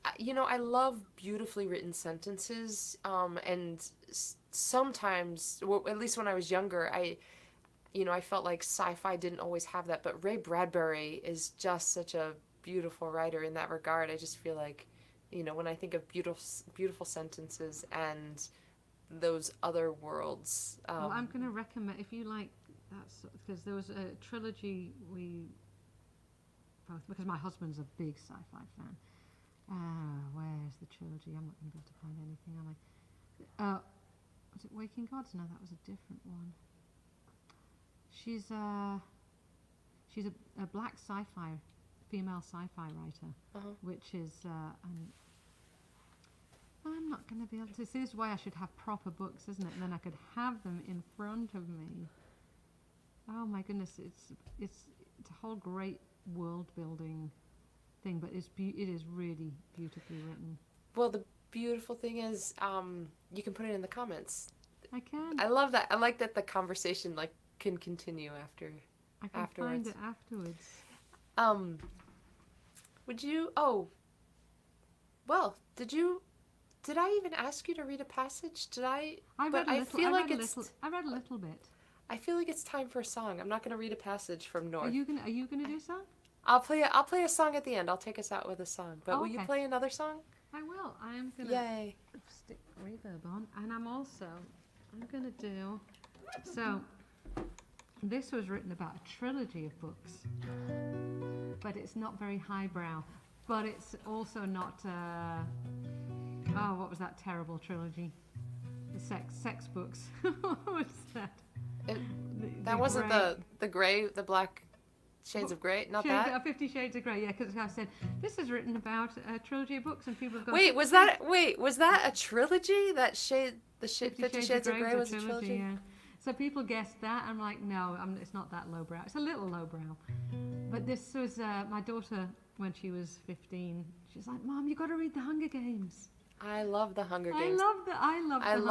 I love beautifully written sentences, and sometimes, well, at least when I was younger, I felt like sci-fi didn't always have that, but Ray Bradbury is just such a beautiful writer in that regard. I just feel like, when I think of beautiful sentences and those other worlds. Well, I'm going to recommend, if you like that, because there was a trilogy because my husband's a big sci-fi fan. Where's the trilogy? I'm not going to be able to find anything, am I? Was it Waking Gods? No, that was a different one. She's a black sci-fi, female sci-fi writer, which is I'm not going to be able to. See, this is why I should have proper books, isn't it? And then I could have them in front of me. Oh my goodness, it's a whole great world building thing, but it is really beautifully written. Well, the beautiful thing is, you can put it in the comments. I can. I love that. I like that the conversation can continue after. I can afterwards. find it afterwards. Would you? Oh. Well, did I even ask you to read a passage? Did I? I read a little bit. I feel like it's time for a song. I'm not going to read a passage from North. Are you gonna do so? I'll play a song at the end. I'll take us out with a song. But will you Okay. play another song? I will. I am gonna Yay. stick reverb on, and I'm gonna do. So, this was written about a trilogy of books, but it's not very highbrow. But it's also not. What was that terrible trilogy? The sex books. What was that? That wasn't the gray, the black shades of grey, not that. 50 Shades of Grey, yeah. Because I said this is written about a trilogy of books, and people have gone. Wait, was that a trilogy? That 50 Shades of Grey was a trilogy. Yeah. So people guessed that. I'm like, no, it's not that lowbrow. It's a little lowbrow. But this was my daughter when she was 15. She's like, Mom, you got to read The Hunger Games. I love The Hunger Games. I love The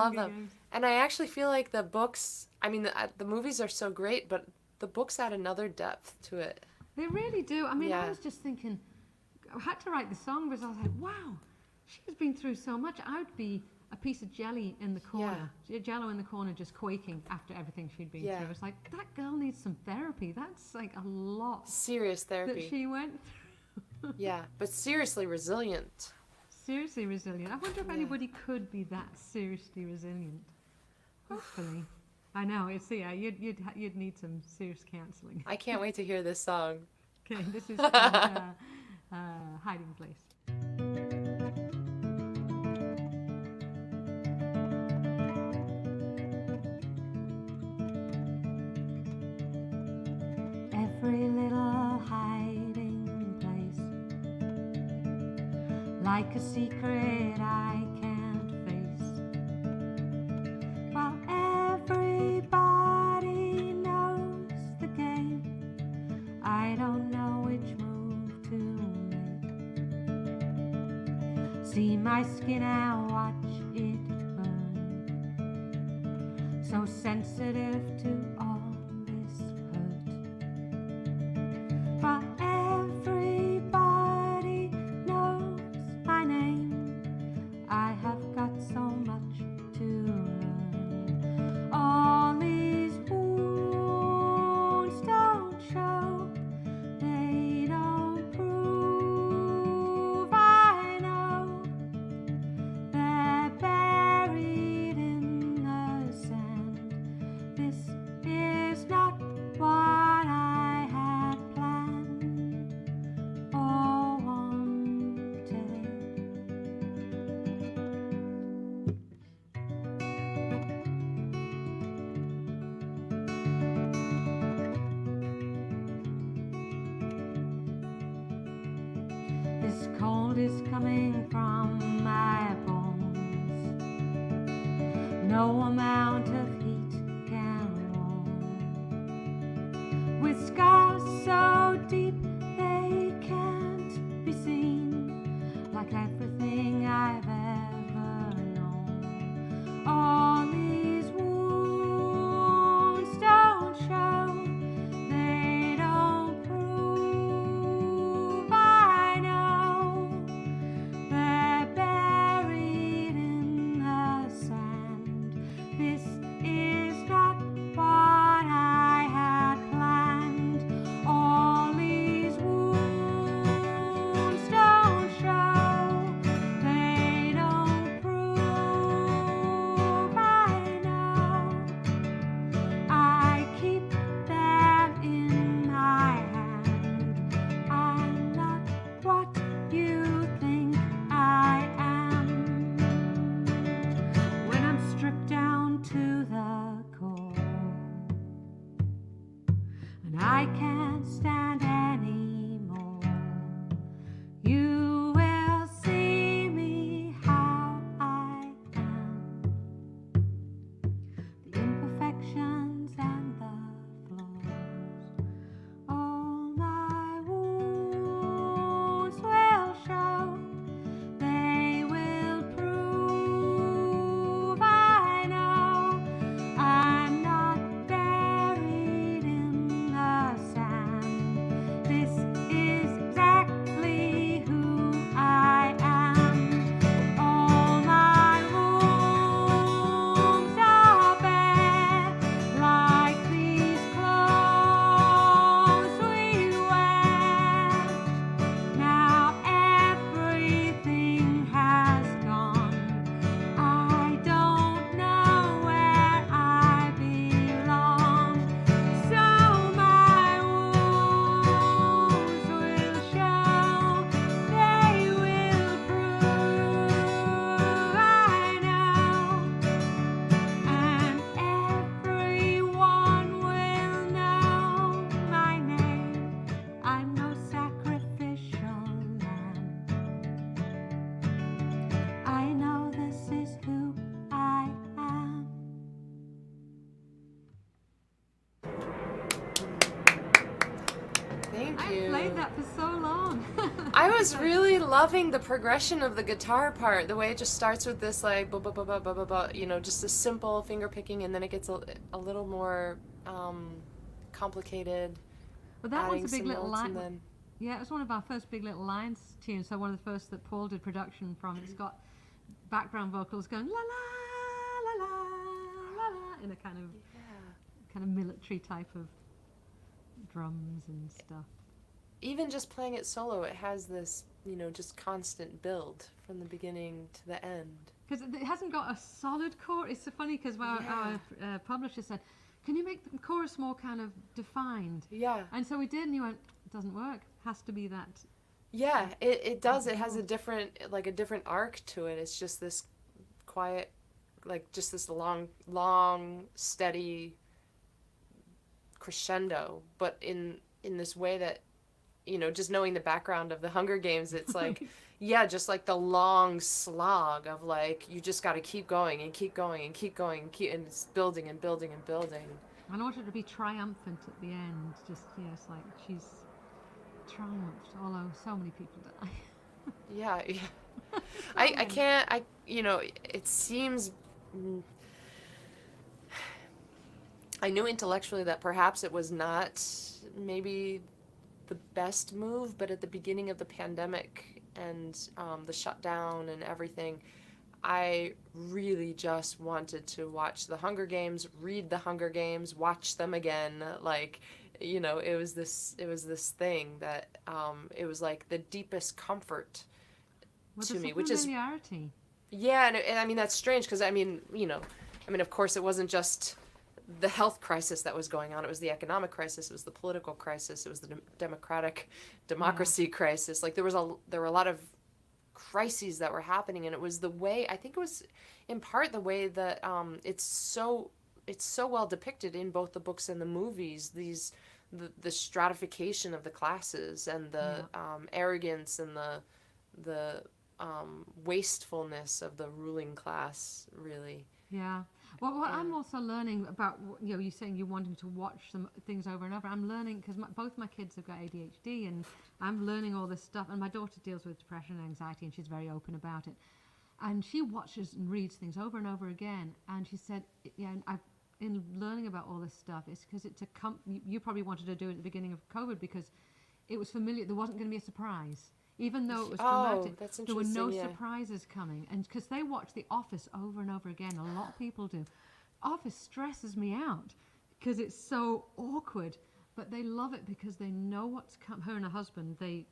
Hunger Games. And I actually feel like the books, I mean, the movies are so great, but the books add another depth to it. They really do. I mean, Yeah. I was just thinking, I had to write the song because I was like, wow, she's been through so much. I would be a piece of jelly in the corner, jello in the corner, just quaking after everything she'd been through. It's like, that girl needs some therapy. That's like a lot. Serious therapy. That she went through. Yeah, but seriously resilient. Seriously resilient. I wonder if anybody could be that seriously resilient. Hopefully. I know. You'd need some serious counselling. I can't wait to hear this song. Okay, this is called Hiding Place. Every little hiding place, like a secret I can't face, while everybody knows the game. I don't know which move to make. See my skin and watch it burn, so sensitive to all this hurt. But everybody knows my name. I have got so much to learn. All these wounds don't show, they don't prove I know. They're buried in the sand. This is not what I had planned or wanted. This cold is coming from my bones. No amount of heat can warm. With scars so deep they can't be seen, like everything I've ever known. All these wounds don't show, they don't prove I know. They're buried in the sand. This is I can't stand anymore. You will see me how I am. The imperfections and the flaws. All my wounds will show. They will prove I know I'm not buried in the sand. This is exactly who I am. All my wounds are bare, like these clothes we wear. Now everything has gone. I don't know where I belong. So my wounds will show. They will prove I know. And everyone will know my name. I'm no sacrificial lamb. I know this is who I am. Thank I you. played that for so long. I was really loving the progression of the guitar part, the way it just starts with this like ba ba ba ba ba ba ba, you know, just a simple finger picking, and then it gets a little more complicated. But that adding was a big some little notes, and line. then Yeah, it was one of our first Big Little Lions tunes. So one of the first that Paul did production from. It's got background vocals going la la la la la la in a kind of military type of drums and stuff. even just playing it solo, it has this, you know, just constant build from the beginning to the end. Because it hasn't got a solid chorus. It's so funny because our publisher said, can you make the chorus more kind of defined? Yeah. And so we did, and he went, it doesn't work. Has to be that. Yeah, it does. It has a different arc to it. It's just this quiet, like just this long, steady crescendo, but in this way that, you know, just knowing the background of the Hunger Games, it's like, yeah, just like the long slog of like, you just got to keep going and keep going and keep going and it's building and building and building. I want her to be triumphant at the end. Just, yes, like she's triumphed, although so many people die. Yeah. I can't, you know, it seems, I knew intellectually that perhaps it was not maybe the best move, but at the beginning of the pandemic and the shutdown and everything, I really just wanted to watch the Hunger Games, read the Hunger Games, watch them again. Like, you know, it was this thing that it was like the deepest comfort to me, which is familiarity. Yeah, and I mean that's strange because I mean, you know, of course it wasn't just the health crisis that was going on. It was the economic crisis. It was the political crisis. It was the democracy crisis. Like there were a lot of crises that were happening, and it was the way, I think it was in part the way that it's so well depicted in both the books and the movies. The stratification of the classes and the arrogance and the wastefulness of the ruling class, really. Yeah. Well, what I'm also learning about, you know, you saying you're wanting to watch some things over and over. I'm learning because both my kids have got ADHD, and I'm learning all this stuff. And my daughter deals with depression and anxiety, and she's very open about it. And she watches and reads things over and over again. And she said, yeah, and in learning about all this stuff, it's because you probably wanted to do it at the beginning of COVID because it was familiar. There wasn't going to be a surprise. Even though it was dramatic, there were no surprises coming. And because they watch The Office over and over again, a lot of people do. Office stresses me out because it's so awkward, but they love it because they know what's coming. Her and her husband, and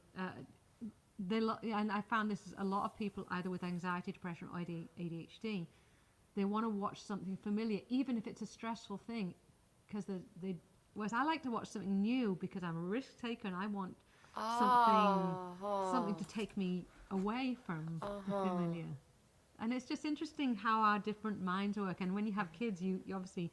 I found this is a lot of people either with anxiety, depression, or ADHD. They want to watch something familiar, even if it's a stressful thing, because whereas I like to watch something new because I'm a risk taker and I want something to take me away from the familiar. And it's just interesting how our different minds work. And when you have kids, you obviously,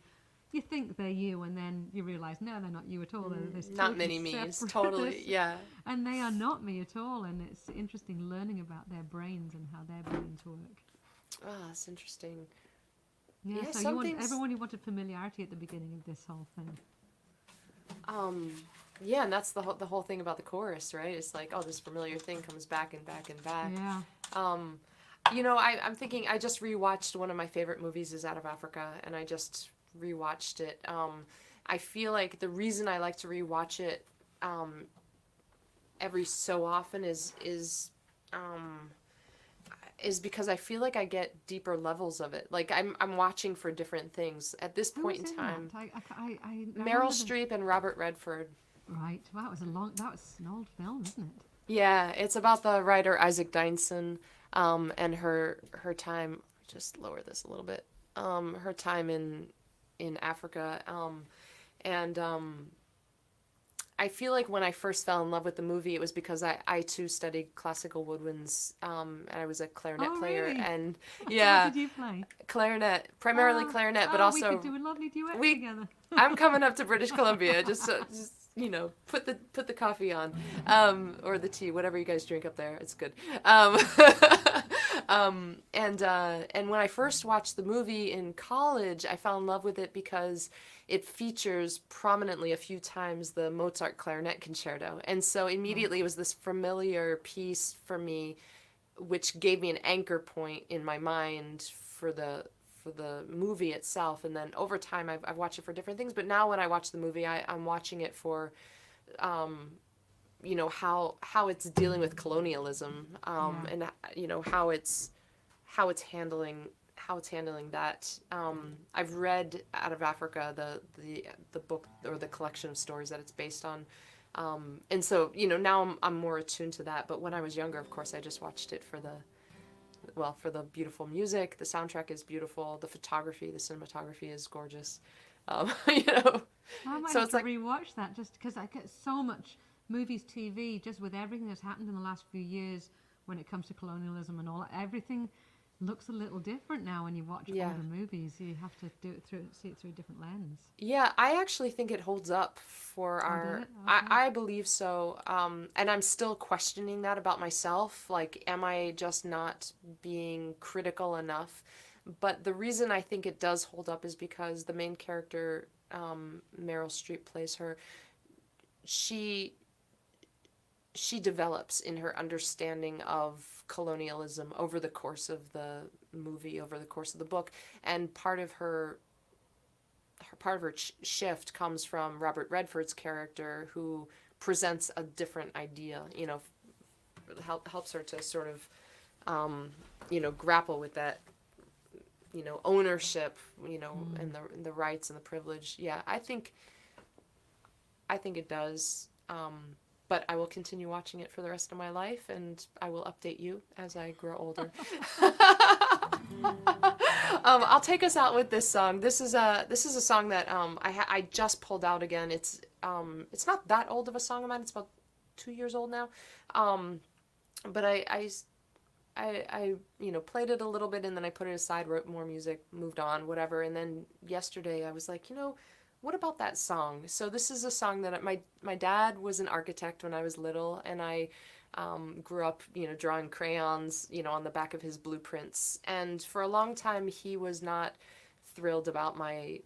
you think they're you, and then you realize, no, they're not you at all. They're this Not totally many me's, separate totally, person. yeah. And they are not me at all, and it's interesting learning about their brains and how their brains work. Oh, that's interesting. Yeah, Yeah, so some things- everyone wanted familiarity at the beginning of this whole thing. Yeah, and that's the whole thing about the chorus, right? It's like, oh, this familiar thing comes back and back and back. Yeah. You know, I'm thinking, I just rewatched one of my favorite movies is Out of Africa, and I just rewatched it. I feel like the reason I like to rewatch it every so often is because I feel like I get deeper levels of it. Like I'm watching for different things at this point in time. I Meryl Streep and Robert Redford. Right. Wow, that was an old film, isn't it? Yeah, it's about the writer Isaac Dynson, and her time. Just lower this a little bit. Her time in Africa, and I feel like when I first fell in love with the movie, it was because I too studied classical woodwinds, and I was a clarinet player, really? and yeah, What did you play? clarinet, primarily clarinet, but also we could do a lovely duet together. I'm coming up to British Columbia, just you know, put the coffee on, or the tea, whatever you guys drink up there. It's good. And when I first watched the movie in college, I fell in love with it because it features prominently a few times the Mozart clarinet concerto, and so immediately it was this familiar piece for me, which gave me an anchor point in my mind for the movie itself. And then over time I've watched it for different things, but now when I watch the movie, I'm watching it for you know, how it's dealing with colonialism, and you know how it's handling that. I've read Out of Africa, the book or the collection of stories that it's based on, and so you know now I'm more attuned to that. But when I was younger, of course, I just watched it for the beautiful music. The soundtrack is beautiful. The photography, the cinematography is gorgeous. You know, I might so have it's to like rewatch that just because I get so much movies, TV, just with everything that's happened in the last few years when it comes to colonialism and all that. Everything looks a little different now when you watch older movies. You have to see it through a different lens. Yeah, I actually think it holds up for our. Okay. I believe so, and I'm still questioning that about myself. Like, am I just not being critical enough? But the reason I think it does hold up is because the main character, Meryl Streep plays her. She develops in her understanding of colonialism over the course of the movie, over the course of the book, and part of her shift comes from Robert Redford's character, who presents a different idea, you know, helps her to sort of you know, grapple with that, you know, ownership, you know, and the rights and the privilege. Yeah, I think it does. But I will continue watching it for the rest of my life, and I will update you as I grow older. I'll take us out with this song. This is a song that I just pulled out again. It's not that old of a song of mine. It's about 2 years old now. But I you know, played it a little bit, and then I put it aside, wrote more music, moved on, whatever. And then yesterday I was like, you know, what about that song? So this is a song that my dad was an architect when I was little, and I grew up, you know, drawing crayons, you know, on the back of his blueprints. And for a long time, he was not thrilled about my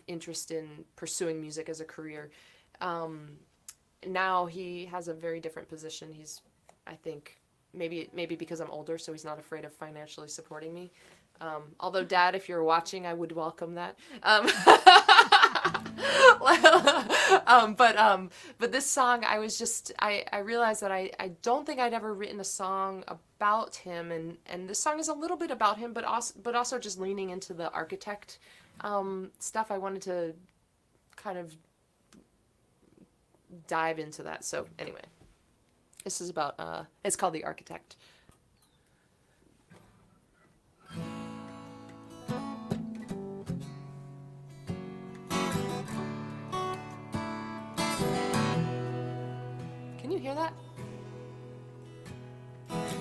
interest in pursuing music as a career. Now he has a very different position. He's, I think, maybe because I'm older, so he's not afraid of financially supporting me. Although, Dad, if you're watching, I would welcome that. But this song, I realized that I don't think I'd ever written a song about him, and this song is a little bit about him, but also just leaning into the architect stuff. I wanted to kind of dive into that. So anyway, this is about it's called The Architect. Can you hear that?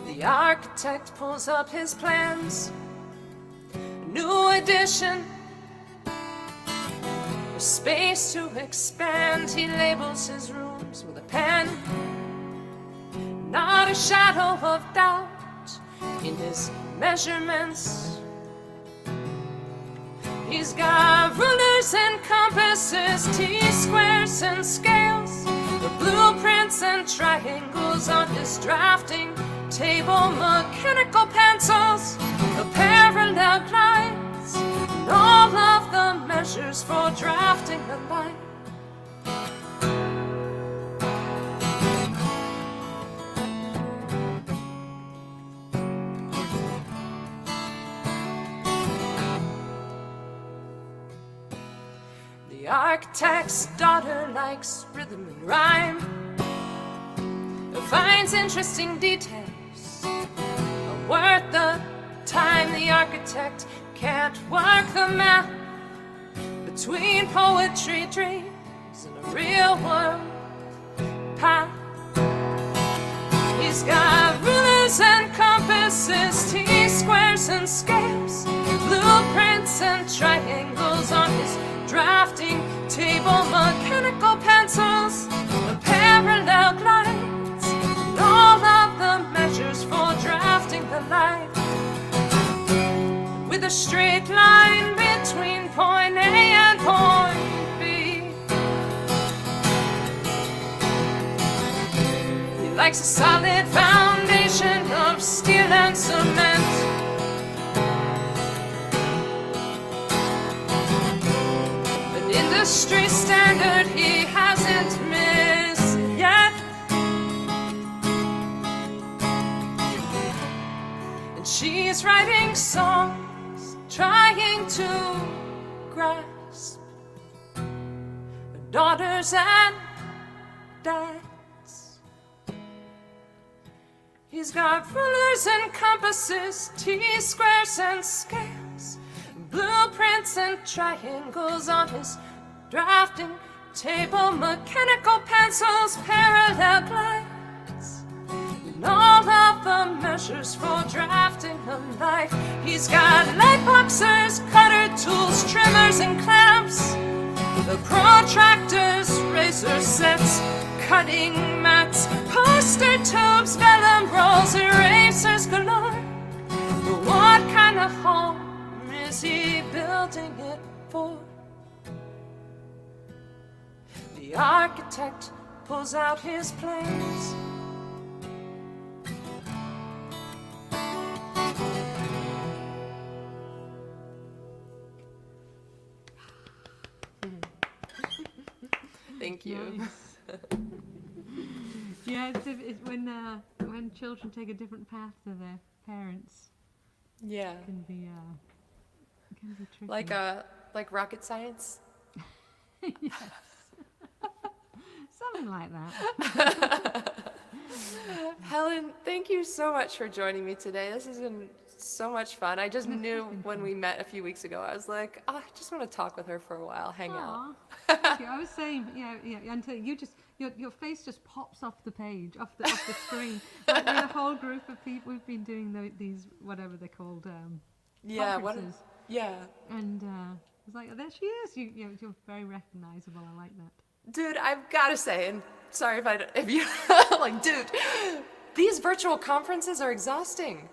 The architect pulls up his plans, new addition, with space to expand. He labels his rooms with a pen. Not a shadow of doubt in his measurements. He's got rulers and compasses, T-squares and scales, the blueprints and triangles on his drafting table, mechanical pencils, the parallel lines, and all of the measures for drafting the line. The architect's daughter likes rhythm and rhyme, finds interesting details worth the time. The architect can't work the math between poetry dreams and a real world path. He's got rulers and compasses, T-squares and scales, blueprints and triangles on his drafting table, mechanical pencils, the parallel lines, and all of the measures for drafting the line. With a straight line between point A and point B. He likes a solid foundation of steel and cement. Industry standard he hasn't missed yet. And she's writing songs, trying to grasp her daughters and dads. He's got rulers and compasses, T-squares and scales, blueprints and triangles on his drafting table, mechanical pencils, parallel lines, and all of the measures for drafting a life. He's got light boxers, cutter tools, trimmers and clamps, the protractors, razor sets, cutting mats, poster tubes, vellum rolls, erasers galore. But what kind of home is he building it for? The architect pulls out his plans. Thank you. Nice. Yeah, it's when children take a different path to their parents, Yeah. it can be tricky. Like rocket science? Yes. Something like that. Helen, thank you so much for joining me today. This has been so much fun. I just knew when we met a few weeks ago, I was like, oh, I just want to talk with her for a while, hang out. Aw, thank you. I was saying, yeah, until you just your face just pops off the page, off the screen. Like with a whole group of people, we've been doing these whatever they're called, conferences. Yeah. And it's like, there she is. You're very recognizable. I like that. Dude, I've got to say, and sorry if you like, dude, these virtual conferences are exhausting.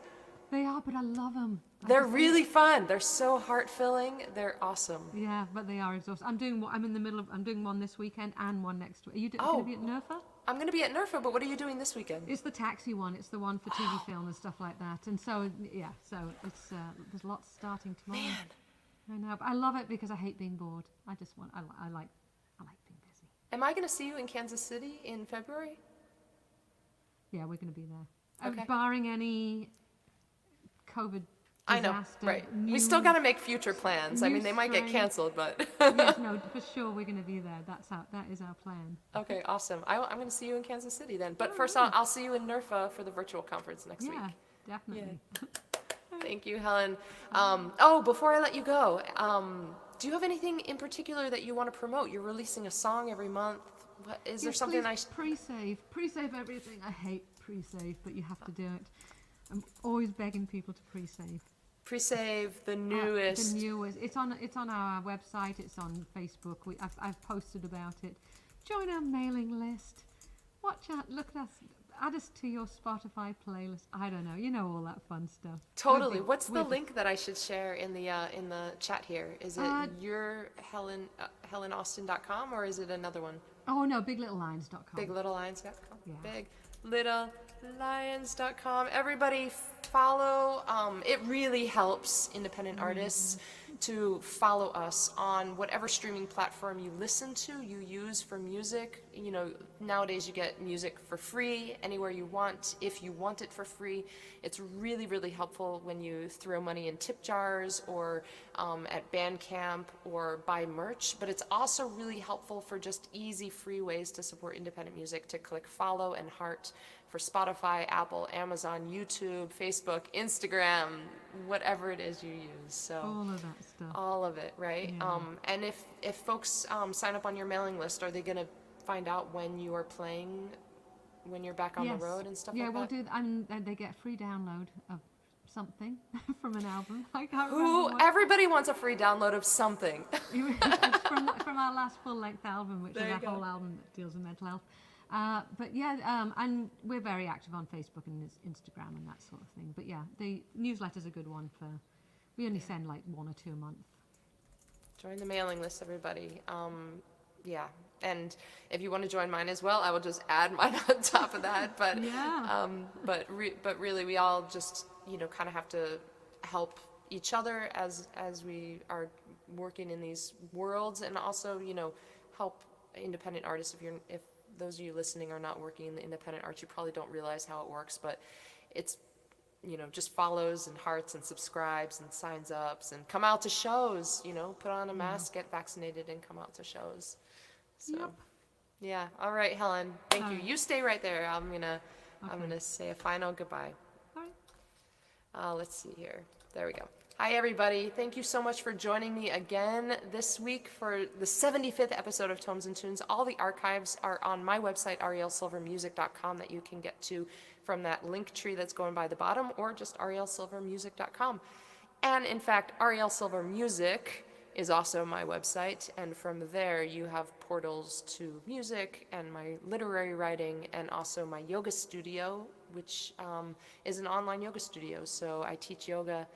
They are, but I love them. They're really fun. They're so heart-filling. They're awesome. Yeah, but they are exhausting. I'm doing one this weekend and one next week. Are you going to be at NERFA? I'm going to be at NERFA, but what are you doing this weekend? It's the taxi one. It's the one for TV film and stuff like that. And so, yeah, so it's there's lots starting tomorrow. Man. I know, but I love it because I hate being bored. I like being busy. Am I going to see you in Kansas City in February? Yeah, we're going to be there. Okay. Barring any COVID I know, disaster, right. We still got to make future plans. I mean, they might get canceled, but... Yes, no, for sure we're going to be there. That is our plan. Okay, awesome. I'm going to see you in Kansas City then. But first, I'll see you in NERFA for the virtual conference next week. Yeah, definitely. Yeah. Thank you, Helen. Before I let you go, do you have anything in particular that you want to promote? You're releasing a song every month. Is there something nice? Pre-save everything. I hate pre-save, but you have to do it. I'm always begging people to pre-save. Pre-save the newest. The newest. It's on our website. It's on Facebook. I've posted about it. Join our mailing list. Watch out. Look at us. Add us to your Spotify playlist. I don't know. You know all that fun stuff. Totally. What's the link that I should share in the chat here? Is it your HelenAustin.com or is it another one? Oh no, BigLittleLions.com. BigLittleLions.com. Yeah. BigLittleLions.com. Everybody follow. It really helps independent artists to follow us on whatever streaming platform you listen to, you use for music. You know, nowadays you get music for free anywhere you want, if you want it for free. It's really, really helpful when you throw money in tip jars or at Bandcamp or buy merch, but it's also really helpful for just easy, free ways to support independent music, to click follow and heart for Spotify, Apple, Amazon, YouTube, Facebook, Instagram, whatever it is you use. So all of that stuff. All of it, right? Yeah. And if folks sign up on your mailing list, are they going to find out when you are playing, when you're back on the road and stuff like that? Yeah, we'll do, and they get a free download of something from an album. I can't remember what. Everybody wants a free download of something. It's from our last full-length album, which There is you a go. whole album that deals with mental health. But yeah, and we're very active on Facebook and Instagram and that sort of thing. But yeah, the newsletter's a good one for. We only send like 1 or 2 a month. Join the mailing list, everybody. Yeah, and if you want to join mine as well, I will just add mine on top of that. But Yeah. but really, we all just kind of have to help each other as we are working in these worlds, and also help independent artists. If those of you listening are not working in the independent arts, you probably don't realize how it works, but it's just follows and hearts and subscribes and signs ups and come out to shows, put on a mask, get vaccinated, and come out to shows. So, Yep. Yeah. All right, Helen. Thank you. All right. You stay right there. I'm gonna say a final goodbye. All right. Let's see here. There we go. Hi, everybody. Thank you so much for joining me again this week for the 75th episode of Tomes and Tunes. All the archives are on my website, ArielleSilvermusic.com, that you can get to from that link tree that's going by the bottom, or just ArielleSilvermusic.com. And in fact, Arielle Silver Music is also my website, and from there you have portals to music and my literary writing, and also my yoga studio, which is an online yoga studio. So I teach yoga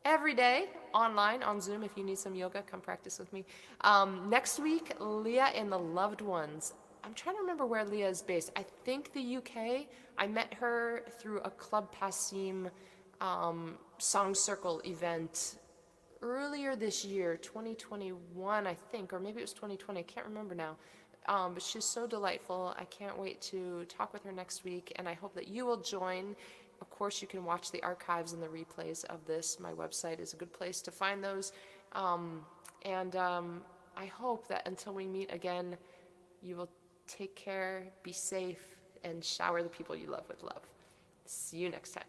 every day online on Zoom. If you need some yoga, come practice with me. Next week, Leah and the Loved Ones. I'm trying to remember where Leah is based. I think the UK. I met her through a Club Passim Song Circle event earlier this year, 2021, I think, or maybe it was 2020. I can't remember now. But she's so delightful. I can't wait to talk with her next week, and I hope that you will join. Of course, you can watch the archives and the replays of this. My website is a good place to find those. I hope that until we meet again, you will take care, be safe, and shower the people you love with love. See you next time.